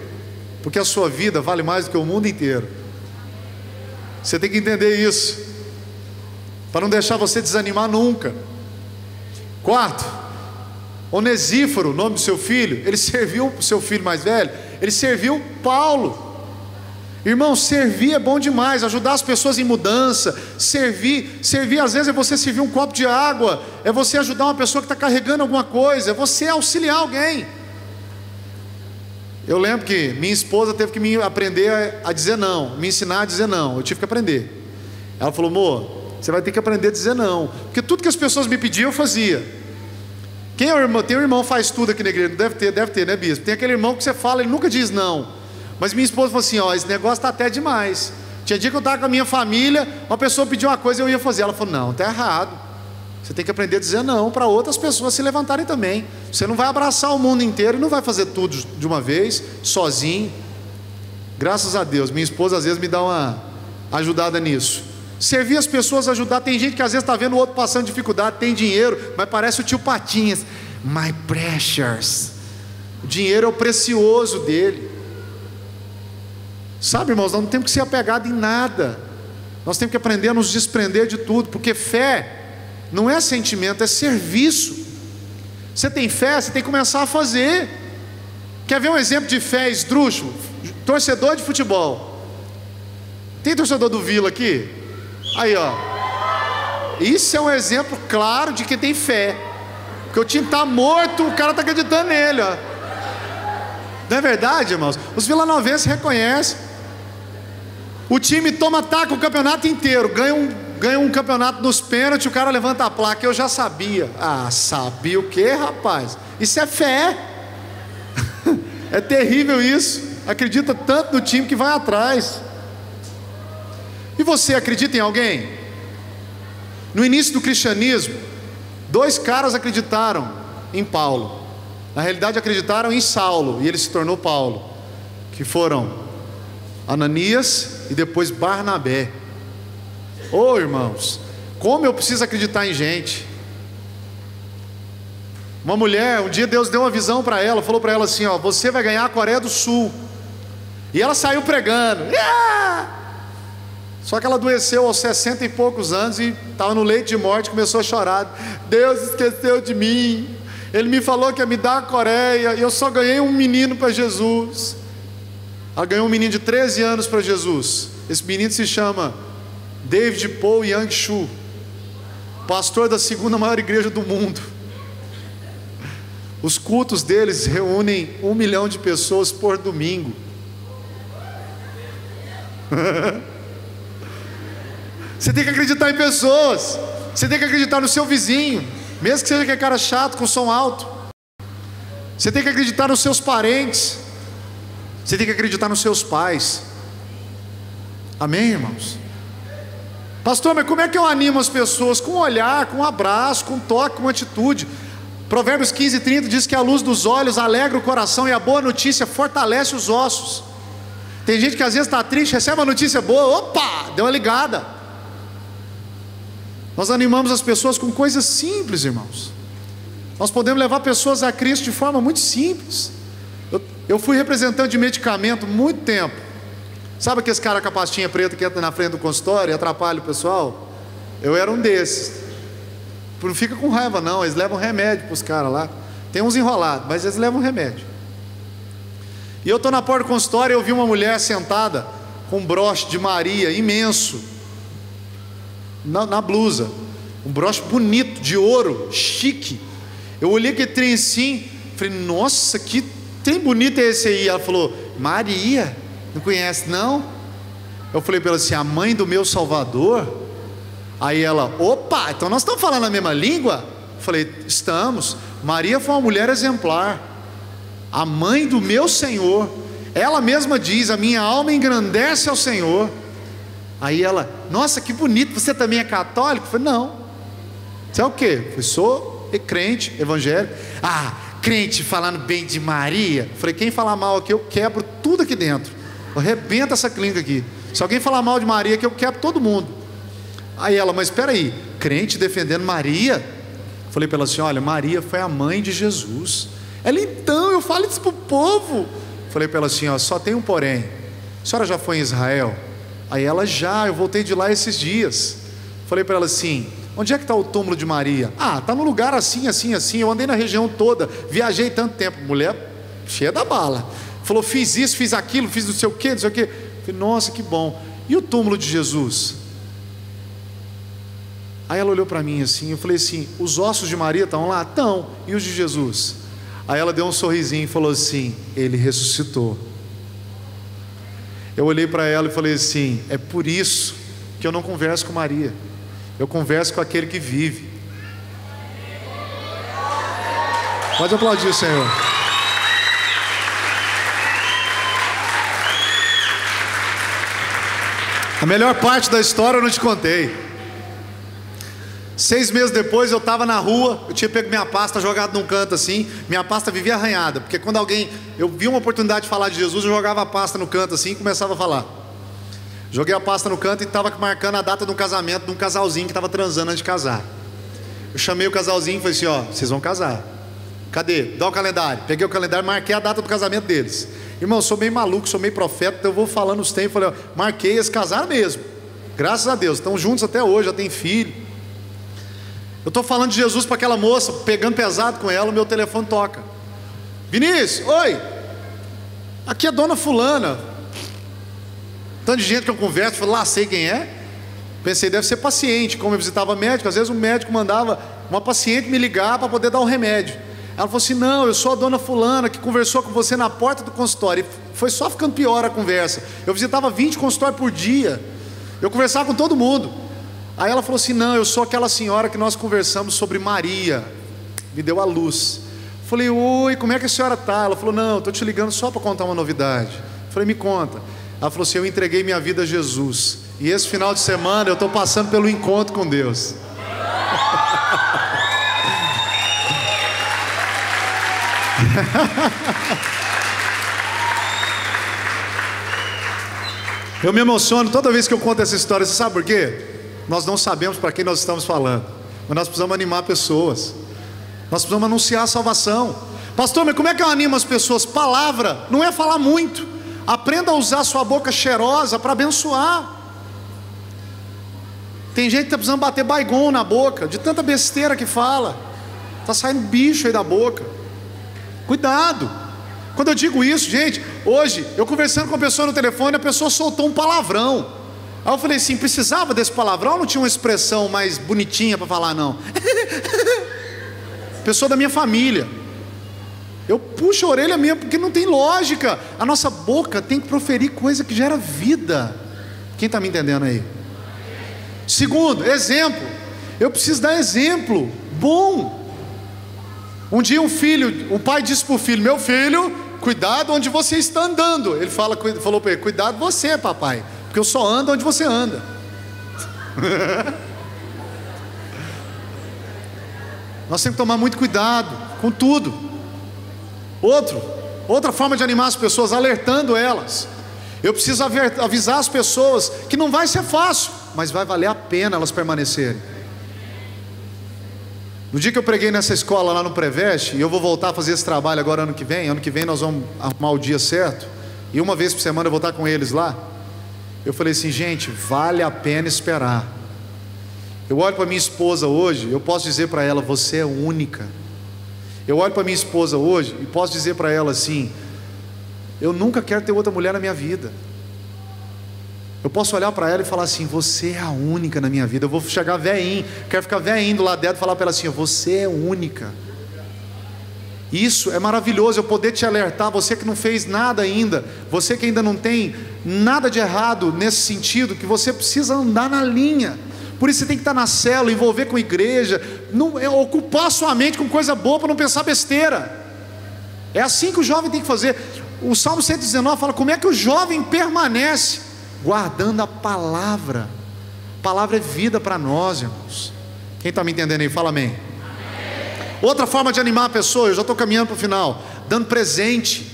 Porque a sua vida vale mais do que o mundo inteiro. Você tem que entender isso, para não deixar você desanimar nunca. Quarto, Onesíforo, o nome do seu filho, ele serviu o seu filho mais velho. Ele serviu Paulo. Irmão, servir é bom demais, ajudar as pessoas em mudança. Servir às vezes é você servir um copo de água, é você ajudar uma pessoa que está carregando alguma coisa, é você auxiliar alguém. Eu lembro que minha esposa teve que me aprender a dizer não, me ensinar a dizer não, eu tive que aprender. Ela falou: amor, você vai ter que aprender a dizer não, porque tudo que as pessoas me pediam eu fazia. Quem é o irmão? Tem um irmão que faz tudo aqui na igreja, deve ter, né, bispo? Tem aquele irmão que você fala, ele nunca diz não. Mas minha esposa falou assim: ó, esse negócio está até demais. Tinha dia que eu estava com a minha família, uma pessoa pediu uma coisa e eu ia fazer. Ela falou: não, está errado. Você tem que aprender a dizer não para outras pessoas se levantarem também. Você não vai abraçar o mundo inteiro e não vai fazer tudo de uma vez, sozinho. Graças a Deus, minha esposa às vezes me dá uma ajudada nisso. Servir as pessoas, ajudar. Tem gente que às vezes está vendo o outro passando dificuldade, tem dinheiro, mas parece o tio Patinhas. My precious. O dinheiro é o precioso dele. Sabe, irmãos, nós não temos que ser apegados em nada. Nós temos que aprender a nos desprender de tudo, porque fé não é sentimento, é serviço. Você tem fé, você tem que começar a fazer. Quer ver um exemplo de fé esdrúxulo? Torcedor de futebol. Tem torcedor do Vila aqui? Aí, ó. Isso é um exemplo claro de que tem fé. Porque o time está morto, o cara está acreditando nele, ó. Não é verdade, irmãos? Os vilanovenses reconhecem. O time toma ataque o campeonato inteiro, ganha um campeonato nos pênaltis, o cara levanta a placa. Eu já sabia. Ah, sabia o quê, rapaz? Isso é fé. É terrível isso. Acredita tanto no time que vai atrás. E você acredita em alguém? No início do cristianismo, 2 caras acreditaram em Paulo. Na realidade acreditaram em Saulo, e ele se tornou Paulo, que foram Ananias e depois Barnabé. Oh, irmãos, como eu preciso acreditar em gente. Uma mulher, um dia Deus deu uma visão para ela, falou para ela assim: ó, você vai ganhar a Coreia do Sul. E ela saiu pregando. Yeah! Só que ela adoeceu aos 60 e poucos anos e estava no leito de morte, começou a chorar. Deus esqueceu de mim. Ele me falou que ia me dar a Coreia e eu só ganhei um menino para Jesus. Ela ganhou um menino de 13 anos para Jesus. Esse menino se chama David Paul Yang Shu, pastor da 2ª maior igreja do mundo. Os cultos deles reúnem 1 milhão de pessoas por domingo. Você tem que acreditar em pessoas. Você tem que acreditar no seu vizinho, mesmo que seja aquele cara chato com som alto. Você tem que acreditar nos seus parentes. Você tem que acreditar nos seus pais. Amém, irmãos? Pastor, mas como é que eu animo as pessoas? Com um olhar, com um abraço, com um toque, com uma atitude. Provérbios 15:30 diz que a luz dos olhos alegra o coração e a boa notícia fortalece os ossos. Tem gente que às vezes está triste, recebe uma notícia boa, opa, deu uma ligada. Nós animamos as pessoas com coisas simples, irmãos. Nós podemos levar pessoas a Cristo de forma muito simples. Eu fui representante de medicamento muito tempo. Sabe aqueles caras com a pastinha preta que entra na frente do consultório e atrapalha o pessoal? Eu era um desses. Não fica com raiva não, eles levam remédio para os caras lá. Tem uns enrolados, mas eles levam remédio. E eu estou na porta do consultório e eu vi uma mulher sentada com um broche de Maria imenso na blusa. Um broche bonito, de ouro, chique. Eu olhei aquele trem assim, falei: nossa, que trem bonito é esse aí? Ela falou: Maria, não conhece não? Eu falei para ela assim: a mãe do meu Salvador? Aí ela: opa, então nós estamos falando a mesma língua? Eu falei: estamos. Maria foi uma mulher exemplar, a mãe do meu Senhor. Ela mesma diz: a minha alma engrandece ao Senhor. Aí ela: nossa, que bonito, você também é católico? Eu falei: não. Você é o quê? Eu falei: sou crente, evangélico. Ah, crente falando bem de Maria. Eu falei: quem falar mal aqui, eu quebro tudo aqui dentro. Eu arrebento essa clínica aqui. Se alguém falar mal de Maria aqui, eu quebro todo mundo. Aí ela: mas espera aí, crente defendendo Maria? Eu falei para ela assim: olha, Maria foi a mãe de Jesus. Ela: então, eu falo isso para o povo. Eu falei para ela assim: ó, só tem um porém. A senhora já foi em Israel? Aí ela: já, eu voltei de lá esses dias. Eu falei para ela assim: onde é que está o túmulo de Maria? Ah, está no lugar assim, assim, assim. Eu andei na região toda, viajei tanto tempo. Mulher cheia da bala. falou, fiz isso, fiz aquilo, fiz não sei o que, não sei o que. Eu falei, nossa, que bom. E o túmulo de Jesus? Aí ela olhou para mim assim, eu falei assim, os ossos de Maria estão lá? Estão. E os de Jesus? Aí ela deu um sorrisinho e falou assim, ele ressuscitou. Eu olhei para ela e falei assim, é por isso que eu não converso com Maria, eu converso com aquele que vive. Pode aplaudir o Senhor. A melhor parte da história eu não te contei. 6 meses depois eu estava na rua, eu tinha pego minha pasta, jogado num canto assim, minha pasta vivia arranhada, porque quando eu via uma oportunidade de falar de Jesus, eu jogava a pasta no canto assim e começava a falar. Joguei a pasta no canto e estava marcando a data de um casamento de um casalzinho que estava transando antes de casar. Eu chamei o casalzinho e falei assim, ó, vocês vão casar. Cadê? Dá o calendário. Peguei o calendário, marquei a data do casamento deles. Irmão, eu sou meio maluco, sou meio profeta, então eu vou falando os tempos, falei, ó, marquei, eles casaram mesmo. Graças a Deus, estão juntos até hoje, já tem filho. Eu estou falando de Jesus para aquela moça, pegando pesado com ela, o meu telefone toca. Vinícius, oi, aqui é dona fulana. Tanto de gente que eu converso, falei, lá sei quem é. Pensei, deve ser paciente. Como eu visitava médico, às vezes o médico mandava uma paciente me ligar para poder dar o remédio. Ela falou assim, não, eu sou a dona fulana que conversou com você na porta do consultório. E foi só ficando pior a conversa. Eu visitava 20 consultórios por dia, eu conversava com todo mundo. Aí ela falou assim, não, eu sou aquela senhora que nós conversamos sobre Maria. Me deu a luz. Falei, oi, como é que a senhora está? Ela falou, não, estou te ligando só para contar uma novidade. Falei, me conta. Ela falou assim, eu entreguei minha vida a Jesus, e esse final de semana eu estou passando pelo encontro com Deus. Eu me emociono toda vez que eu conto essa história. Você sabe por quê? Nós não sabemos para quem nós estamos falando, mas nós precisamos animar pessoas, nós precisamos anunciar a salvação. Pastor, mas como é que eu animo as pessoas? Palavra, não é falar muito. Aprenda a usar a sua boca cheirosa para abençoar. Tem gente que está precisando bater baigon na boca, de tanta besteira que fala, está saindo bicho aí da boca. Cuidado. Quando eu digo isso, gente, hoje eu conversando com a pessoa no telefone, a pessoa soltou um palavrão. Aí eu falei assim, precisava desse palavrão? Não tinha uma expressão mais bonitinha para falar, não? Pessoa da minha família. Eu puxo a orelha minha, porque não tem lógica. A nossa boca tem que proferir coisa que gera vida. Quem está me entendendo aí? Segundo, exemplo. Eu preciso dar exemplo bom. Um dia o pai disse para o filho, meu filho, cuidado onde você está andando. Ele falou para ele, cuidado você, papai, porque eu só ando onde você anda. Nós temos que tomar muito cuidado com tudo. Outra forma de animar as pessoas, alertando elas. Eu preciso avisar as pessoas que não vai ser fácil, mas vai valer a pena elas permanecerem. No dia que eu preguei nessa escola lá no Preveste, e eu vou voltar a fazer esse trabalho agora ano que vem nós vamos arrumar o dia certo, e uma vez por semana eu vou estar com eles lá. Eu falei assim, gente, vale a pena esperar. Eu olho para minha esposa hoje, eu posso dizer para ela, você é única. Eu olho para minha esposa hoje e posso dizer para ela assim, eu nunca quero ter outra mulher na minha vida. Eu posso olhar para ela e falar assim, você é a única na minha vida. Eu vou chegar velhinho, quero ficar velhinho do lado dela e falar para ela assim, você é única. Isso é maravilhoso, eu poder te alertar, você que não fez nada ainda, você que ainda não tem nada de errado nesse sentido, que você precisa andar na linha. Por isso você tem que estar na célula, envolver com a igreja, ocupar sua mente com coisa boa para não pensar besteira. É assim que o jovem tem que fazer. O Salmo 119 fala como é que o jovem permanece guardando a palavra. A palavra é vida para nós, irmãos. Quem está me entendendo aí, fala amém. Outra forma de animar a pessoa, eu já estou caminhando para o final, dando presente.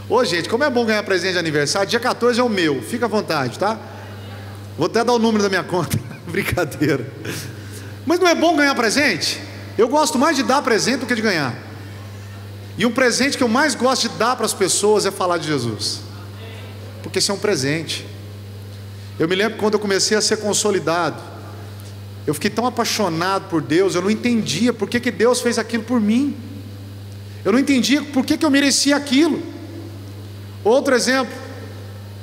Ô gente, como é bom ganhar presente de aniversário. Dia 14 é o meu, fica à vontade, tá? Vou até dar o número da minha conta. Brincadeira. Mas não é bom ganhar presente? Eu gosto mais de dar presente do que de ganhar. E um presente que eu mais gosto de dar para as pessoas é falar de Jesus, porque isso é um presente. Eu me lembro quando eu comecei a ser consolidado, eu fiquei tão apaixonado por Deus, eu não entendia por que Deus fez aquilo por mim. Eu não entendia por que eu merecia aquilo. Outro exemplo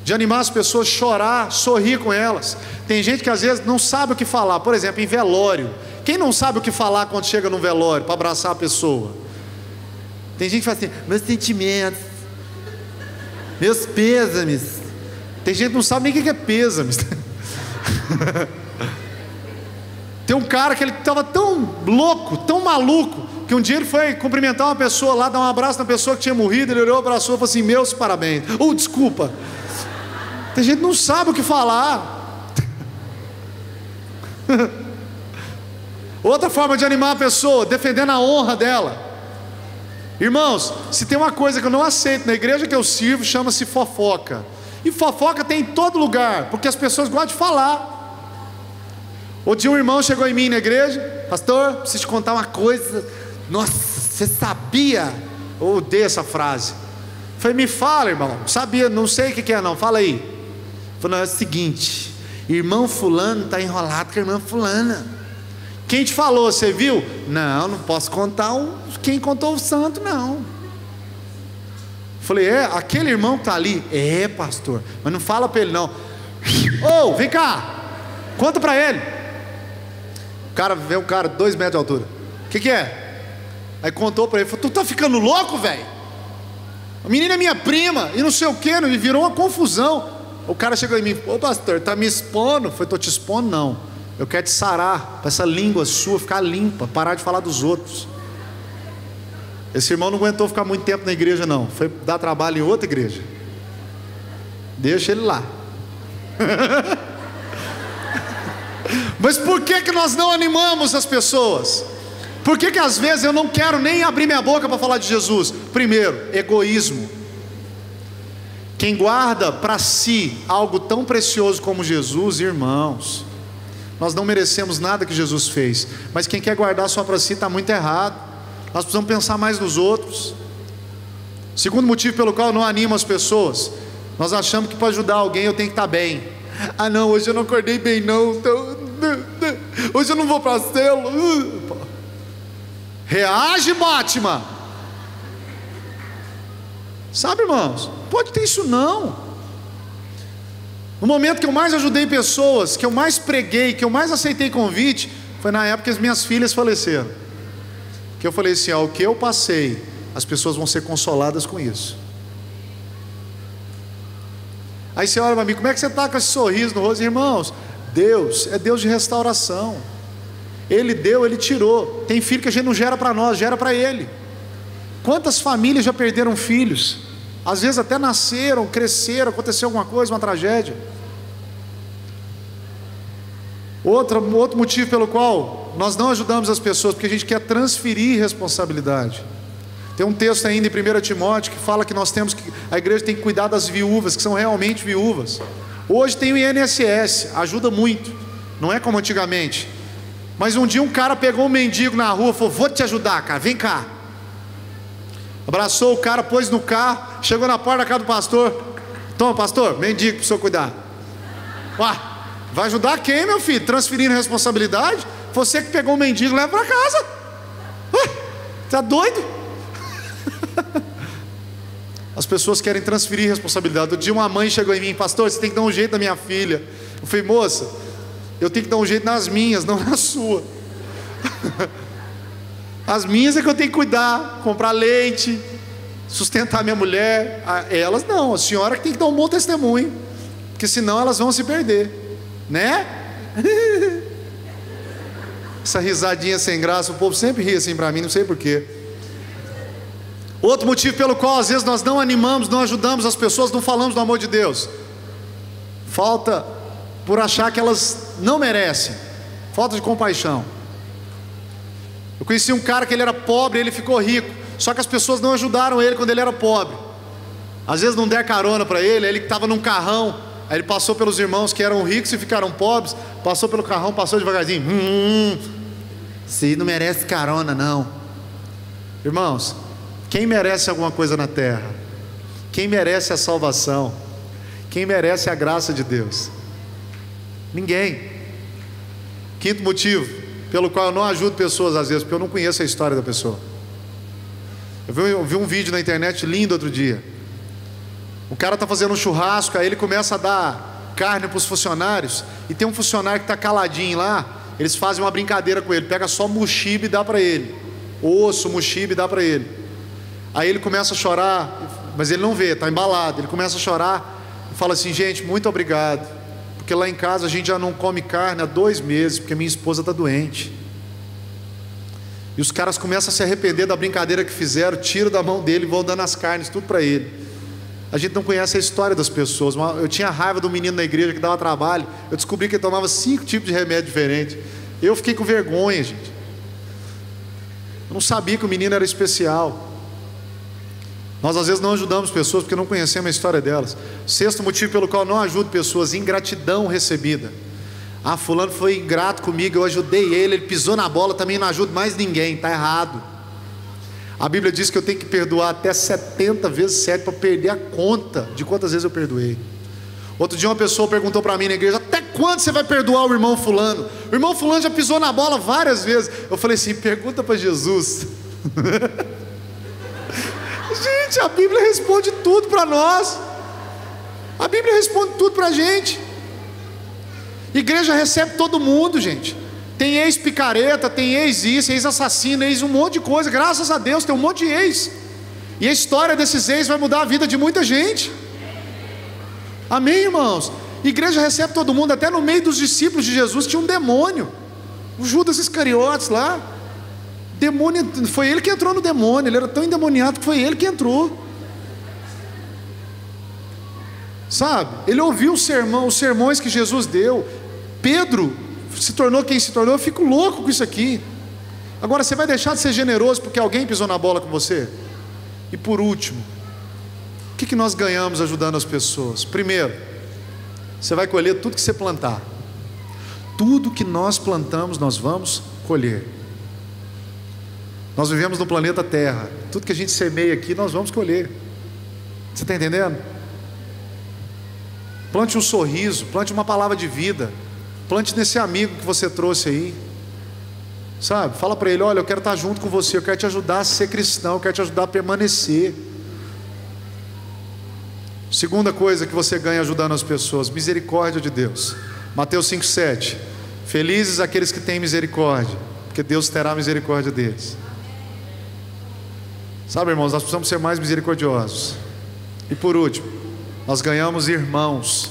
de animar as pessoas, chorar, sorrir com elas. Tem gente que às vezes não sabe o que falar. Por exemplo, em velório. Quem não sabe o que falar quando chega num velório para abraçar a pessoa? Tem gente que fala assim: meus sentimentos, meus pêsames. Tem gente que não sabe nem o que é pêsames. Tem um cara que ele estava tão louco, tão maluco, que um dia ele foi cumprimentar uma pessoa lá, dar um abraço na pessoa que tinha morrido. Ele olhou, abraçou e falou assim: meus parabéns. Desculpa. Tem gente que não sabe o que falar. Outra forma de animar a pessoa, defendendo a honra dela. Irmãos, se tem uma coisa que eu não aceito na igreja que eu sirvo, chama-se fofoca. E fofoca tem em todo lugar, porque as pessoas gostam de falar. Outro dia um irmão chegou em mim na igreja: pastor, preciso te contar uma coisa. Nossa, você sabia? Eu odeio essa frase. Falei: me fala, irmão. Sabia, não sei o que é não, fala aí. Falei: não, é o seguinte, irmão fulano está enrolado com a irmã fulana. Quem te falou, você viu? Não posso contar quem contou o santo, não. Falei: aquele irmão que está ali? Pastor, mas não fala para ele não. Vem cá, conta para ele. O cara, vê um cara 2 metros de altura. O que é? Aí contou para ele. Falou: tu tá ficando louco, velho? A menina é minha prima e não sei o que, e virou uma confusão. O cara chegou em mim: pastor, tá me expondo? Falei: tô te expondo não, eu quero te sarar, para essa língua sua ficar limpa, parar de falar dos outros. Esse irmão não aguentou ficar muito tempo na igreja não, foi dar trabalho em outra igreja. Deixa ele lá. Mas por que nós não animamos as pessoas? Por que às vezes eu não quero nem abrir minha boca para falar de Jesus? Primeiro, egoísmo. Quem guarda para si algo tão precioso como Jesus, irmãos, nós não merecemos nada que Jesus fez, mas quem quer guardar só para si está muito errado. Nós precisamos pensar mais nos outros. Segundo motivo pelo qual eu não animo as pessoas: nós achamos que para ajudar alguém eu tenho que estar bem. Não, hoje eu não acordei bem não, então, hoje eu não vou para a célula. Reage, Batman. Sabe, irmãos, pode ter isso não. No momento que eu mais ajudei pessoas, que eu mais preguei, que eu mais aceitei convite, foi na época que as minhas filhas faleceram. Que eu falei assim: o que eu passei, as pessoas vão ser consoladas com isso. Aí você olha para mim: como é que você está com esse sorriso no rosto? Irmãos, Deus é Deus de restauração. Ele deu, Ele tirou. Tem filho que a gente não gera para nós, gera para Ele. Quantas famílias já perderam filhos? Às vezes até nasceram, cresceram, aconteceu alguma coisa, uma tragédia. Outro motivo pelo qual nós não ajudamos as pessoas, porque a gente quer transferir responsabilidade. Tem um texto ainda em 1 Timóteo que fala que a igreja tem que cuidar das viúvas, que são realmente viúvas. Hoje tem o INSS, ajuda muito, não é como antigamente. Mas um dia um cara pegou um mendigo na rua e falou: vou te ajudar, cara, vem cá. Abraçou o cara, pôs no carro, chegou na porta da casa do pastor: toma, pastor, mendigo para o senhor cuidar. Vai ajudar quem, meu filho? Transferindo responsabilidade? Você que pegou um mendigo, leva para casa. Tá doido? As pessoas querem transferir responsabilidade. Outro dia uma mãe chegou em mim: pastor, você tem que dar um jeito na minha filha. Eu falei: moça, eu tenho que dar um jeito nas minhas, não na sua. As minhas é que eu tenho que cuidar, comprar leite, sustentar minha mulher. Elas não, a senhora que tem que dar um bom testemunho, porque senão elas vão se perder, né? Essa risadinha sem graça, o povo sempre ri assim para mim, não sei porquê. Outro motivo pelo qual às vezes nós não animamos, não ajudamos as pessoas, não falamos do amor de Deus: falta por achar que elas não merecem, falta de compaixão. Eu conheci um cara que ele era pobre, ele ficou rico, só que as pessoas não ajudaram ele quando ele era pobre. Às vezes não der carona para ele, ele estava num carrão, aí ele passou pelos irmãos que eram ricos e ficaram pobres, passou pelo carrão, passou devagarzinho: você não merece carona não. Irmãos, quem merece alguma coisa na terra? Quem merece a salvação? Quem merece a graça de Deus? Ninguém. Quinto motivo pelo qual eu não ajudo pessoas às vezes, porque eu não conheço a história da pessoa. Eu vi um vídeo na internet lindo outro dia. O cara está fazendo um churrasco, aí ele começa a dar carne para os funcionários, e tem um funcionário que está caladinho lá, eles fazem uma brincadeira com ele, pega só muxiba e dá para ele, osso, muxiba e dá para ele. Aí ele começa a chorar, mas ele não vê, está embalado, ele começa a chorar e fala assim: gente, muito obrigado, porque lá em casa a gente já não come carne há 2 meses, porque minha esposa está doente. E os caras começam a se arrepender da brincadeira que fizeram, tiram da mão dele e vão dando as carnes, tudo para ele. A gente não conhece a história das pessoas. Eu tinha raiva do menino na igreja que dava trabalho. Eu descobri que ele tomava 5 tipos de remédio diferentes. Eu fiquei com vergonha, gente. Eu não sabia que o menino era especial. Nós às vezes não ajudamos pessoas porque não conhecemos a história delas. 6º motivo pelo qual não ajudo pessoas: ingratidão recebida. Ah, fulano foi ingrato comigo, eu ajudei ele pisou na bola, também não ajudo mais ninguém. Está errado. A Bíblia diz que eu tenho que perdoar até 70 vezes 7 para perder a conta de quantas vezes eu perdoei. Outro dia uma pessoa perguntou para mim na igreja: até quando você vai perdoar o irmão fulano? O irmão fulano já pisou na bola várias vezes. Eu falei assim: pergunta para Jesus. Gente, a Bíblia responde tudo para nós. A Bíblia responde tudo para a gente. Igreja recebe todo mundo, gente. Tem ex-picareta, tem ex-isso, ex-assassino, ex um monte de coisa. Graças a Deus tem um monte de ex. E a história desses ex vai mudar a vida de muita gente. Amém, irmãos? Igreja recebe todo mundo. Até no meio dos discípulos de Jesus tinha um demônio, o Judas Iscariotes lá. Demônio, foi ele que entrou no demônio. Ele era tão endemoniado que foi ele que entrou. Sabe? Ele ouviu os sermões que Jesus deu. Pedro se tornou quem se tornou. Eu fico louco com isso aqui. Agora, você vai deixar de ser generoso porque alguém pisou na bola com você? E por último, o que nós ganhamos ajudando as pessoas? Primeiro, você vai colher tudo que você plantar. Tudo que nós plantamos, nós vamos colher. Nós vivemos no planeta Terra. Tudo que a gente semeia aqui, nós vamos colher. Você está entendendo? Plante um sorriso, plante uma palavra de vida, plante nesse amigo que você trouxe aí, sabe? Fala para ele: olha, eu quero estar junto com você, eu quero te ajudar a ser cristão, eu quero te ajudar a permanecer. Segunda coisa que você ganha ajudando as pessoas: misericórdia de Deus. Mateus 5,7: felizes aqueles que têm misericórdia, porque Deus terá misericórdia deles. Sabe, irmãos, nós precisamos ser mais misericordiosos. E por último, nós ganhamos irmãos.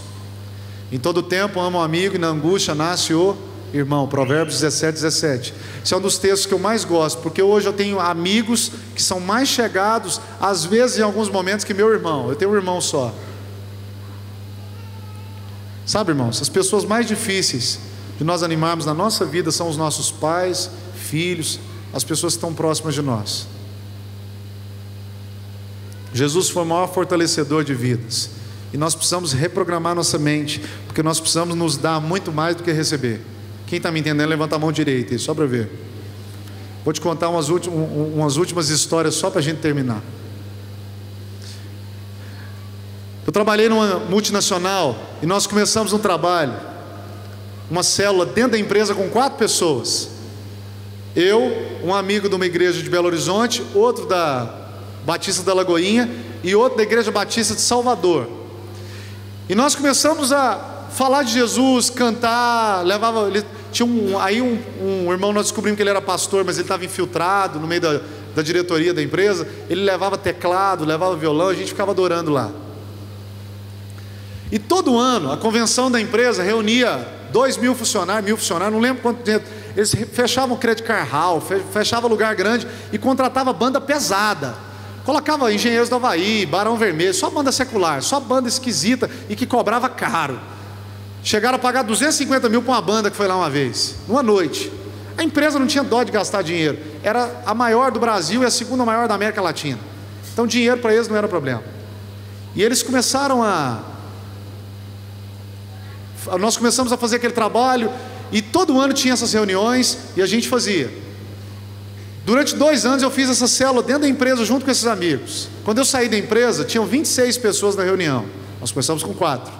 Em todo tempo ama um amigo, e na angústia nasce o irmão. Provérbios 17:17. Esse é um dos textos que eu mais gosto, porque hoje eu tenho amigos que são mais chegados, às vezes em alguns momentos, que meu irmão. Eu tenho um irmão só. Sabe, irmãos, as pessoas mais difíceis de nós animarmos na nossa vida são os nossos pais, filhos, as pessoas que estão próximas de nós. Jesus foi o maior fortalecedor de vidas. E nós precisamos reprogramar nossa mente, porque nós precisamos nos dar muito mais do que receber. Quem está me entendendo, levanta a mão direita aí, só para ver. Vou te contar umas últimas histórias só para a gente terminar. Eu trabalhei numa multinacional e nós começamos um trabalho, uma célula dentro da empresa com 4 pessoas. Eu, um amigo de uma igreja de Belo Horizonte, outro da Batista da Lagoinha e outro da Igreja Batista de Salvador. E nós começamos a falar de Jesus, cantar, tinha um irmão, nós descobrimos que ele era pastor, mas ele estava infiltrado no meio da diretoria da empresa. Ele levava teclado, levava violão, a gente ficava adorando lá. E todo ano a convenção da empresa reunia 2.000 funcionários, 1.000 funcionários, não lembro quanto tempo. Eles fechavam o Credit Card Hall, fechavam lugar grande e contratava banda pesada. Colocava Engenheiros do Havaí, Barão Vermelho, só banda secular, só banda esquisita e que cobrava caro. Chegaram a pagar 250 mil para uma banda que foi lá uma vez, numa noite. A empresa não tinha dó de gastar dinheiro. Era a maior do Brasil e a segunda maior da América Latina. Então dinheiro para eles não era problema. E eles nós começamos a fazer aquele trabalho, e todo ano tinha essas reuniões, e a gente fazia. Durante 2 anos eu fiz essa célula dentro da empresa junto com esses amigos. Quando eu saí da empresa, tinham 26 pessoas na reunião. Nós começamos com 4.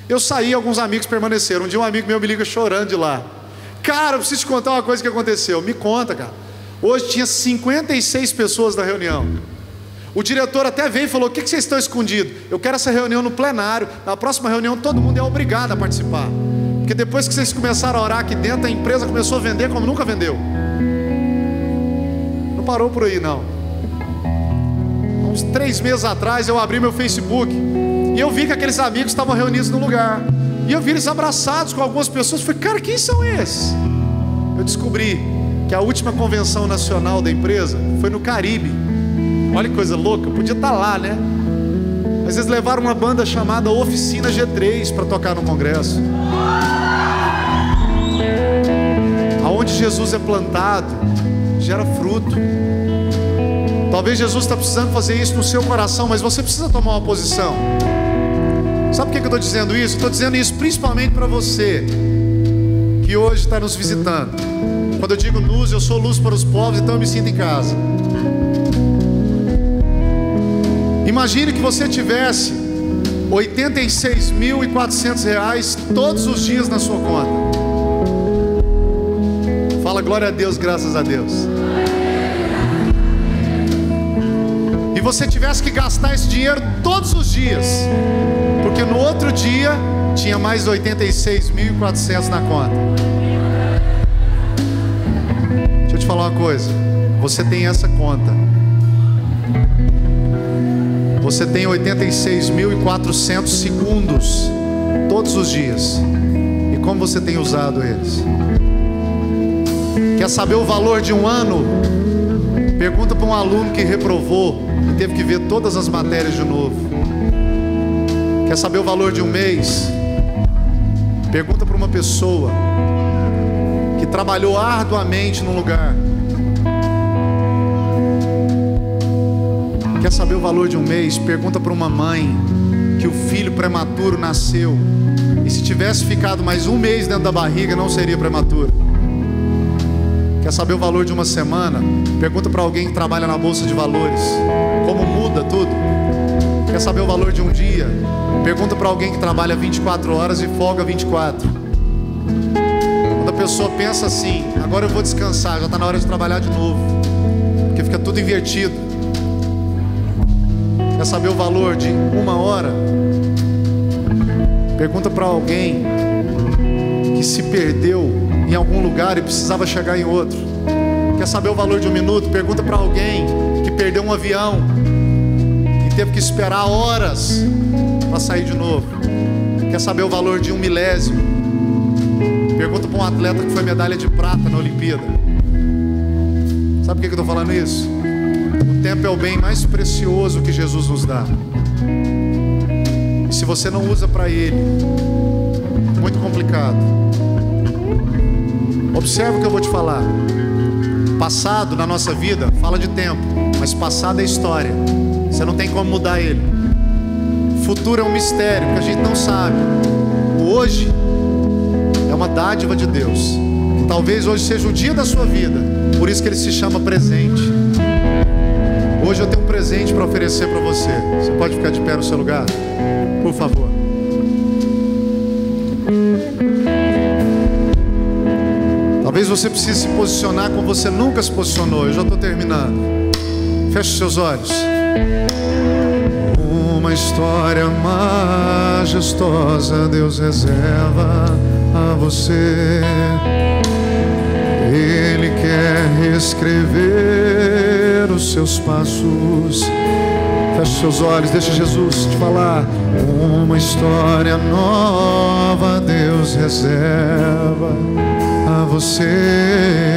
Eu saí, alguns amigos permaneceram. Um dia um amigo meu me liga chorando de lá: cara, eu preciso te contar uma coisa que aconteceu. Me conta, cara. Hoje tinha 56 pessoas na reunião. O diretor até veio e falou: o que vocês estão escondidos? Eu quero essa reunião no plenário. Na próxima reunião todo mundo é obrigado a participar, porque depois que vocês começaram a orar aqui dentro, a empresa começou a vender como nunca vendeu. Não parou por aí não. Uns 3 meses atrás eu abri meu Facebook e eu vi que aqueles amigos estavam reunidos num lugar, e eu vi eles abraçados com algumas pessoas. Eu falei: cara, quem são esses? Eu descobri que a última convenção nacional da empresa foi no Caribe. Olha que coisa louca, podia estar lá, né? Mas eles levaram uma banda chamada Oficina G3 para tocar no congresso. Aonde Jesus é plantado, gera fruto. Talvez Jesus está precisando fazer isso no seu coração, mas você precisa tomar uma posição. Sabe por que eu estou dizendo isso? Estou dizendo isso principalmente para você que hoje está nos visitando. Quando eu digo luz, eu sou luz para os povos, então eu me sinto em casa. Imagine que você tivesse R$86.400 todos os dias na sua conta. Fala glória a Deus, graças a Deus. E você tivesse que gastar esse dinheiro todos os dias, porque no outro dia tinha mais R$86.400 na conta. Deixa eu te falar uma coisa. Você tem essa conta. Você tem 86.400 segundos todos os dias. E como você tem usado eles? Quer saber o valor de um ano? Pergunta para um aluno que reprovou e teve que ver todas as matérias de novo. Quer saber o valor de um mês? Pergunta para uma pessoa que trabalhou arduamente num lugar. Quer saber o valor de um mês? Pergunta para uma mãe que o filho prematuro nasceu, e se tivesse ficado mais um mês dentro da barriga não seria prematuro. Quer saber o valor de uma semana? Pergunta para alguém que trabalha na bolsa de valores, como muda tudo. Quer saber o valor de um dia? Pergunta para alguém que trabalha 24 horas e folga 24. Quando a pessoa pensa assim: agora eu vou descansar, já está na hora de trabalhar de novo, porque fica tudo invertido. Quer saber o valor de uma hora? Pergunta para alguém que se perdeu em algum lugar e precisava chegar em outro. Quer saber o valor de um minuto? Pergunta para alguém que perdeu um avião e teve que esperar horas para sair de novo. Quer saber o valor de um milésimo? Pergunta para um atleta que foi medalha de prata na Olimpíada. Sabe por que eu estou falando isso? O tempo é o bem mais precioso que Jesus nos dá. E se você não usa para Ele, muito complicado. Observe o que eu vou te falar. Passado na nossa vida fala de tempo, mas passado é história. Você não tem como mudar ele. Futuro é um mistério, porque a gente não sabe. O hoje é uma dádiva de Deus. E talvez hoje seja o dia da sua vida, por isso que ele se chama presente. Hoje eu tenho um presente para oferecer para você. Você pode ficar de pé no seu lugar? Por favor. Talvez você precise se posicionar como você nunca se posicionou. Eu já estou terminando. Feche seus olhos. Uma história majestosa Deus reserva a você. Ele quer reescrever os seus passos. Feche seus olhos, deixa Jesus te falar. Uma história nova Deus reserva a você.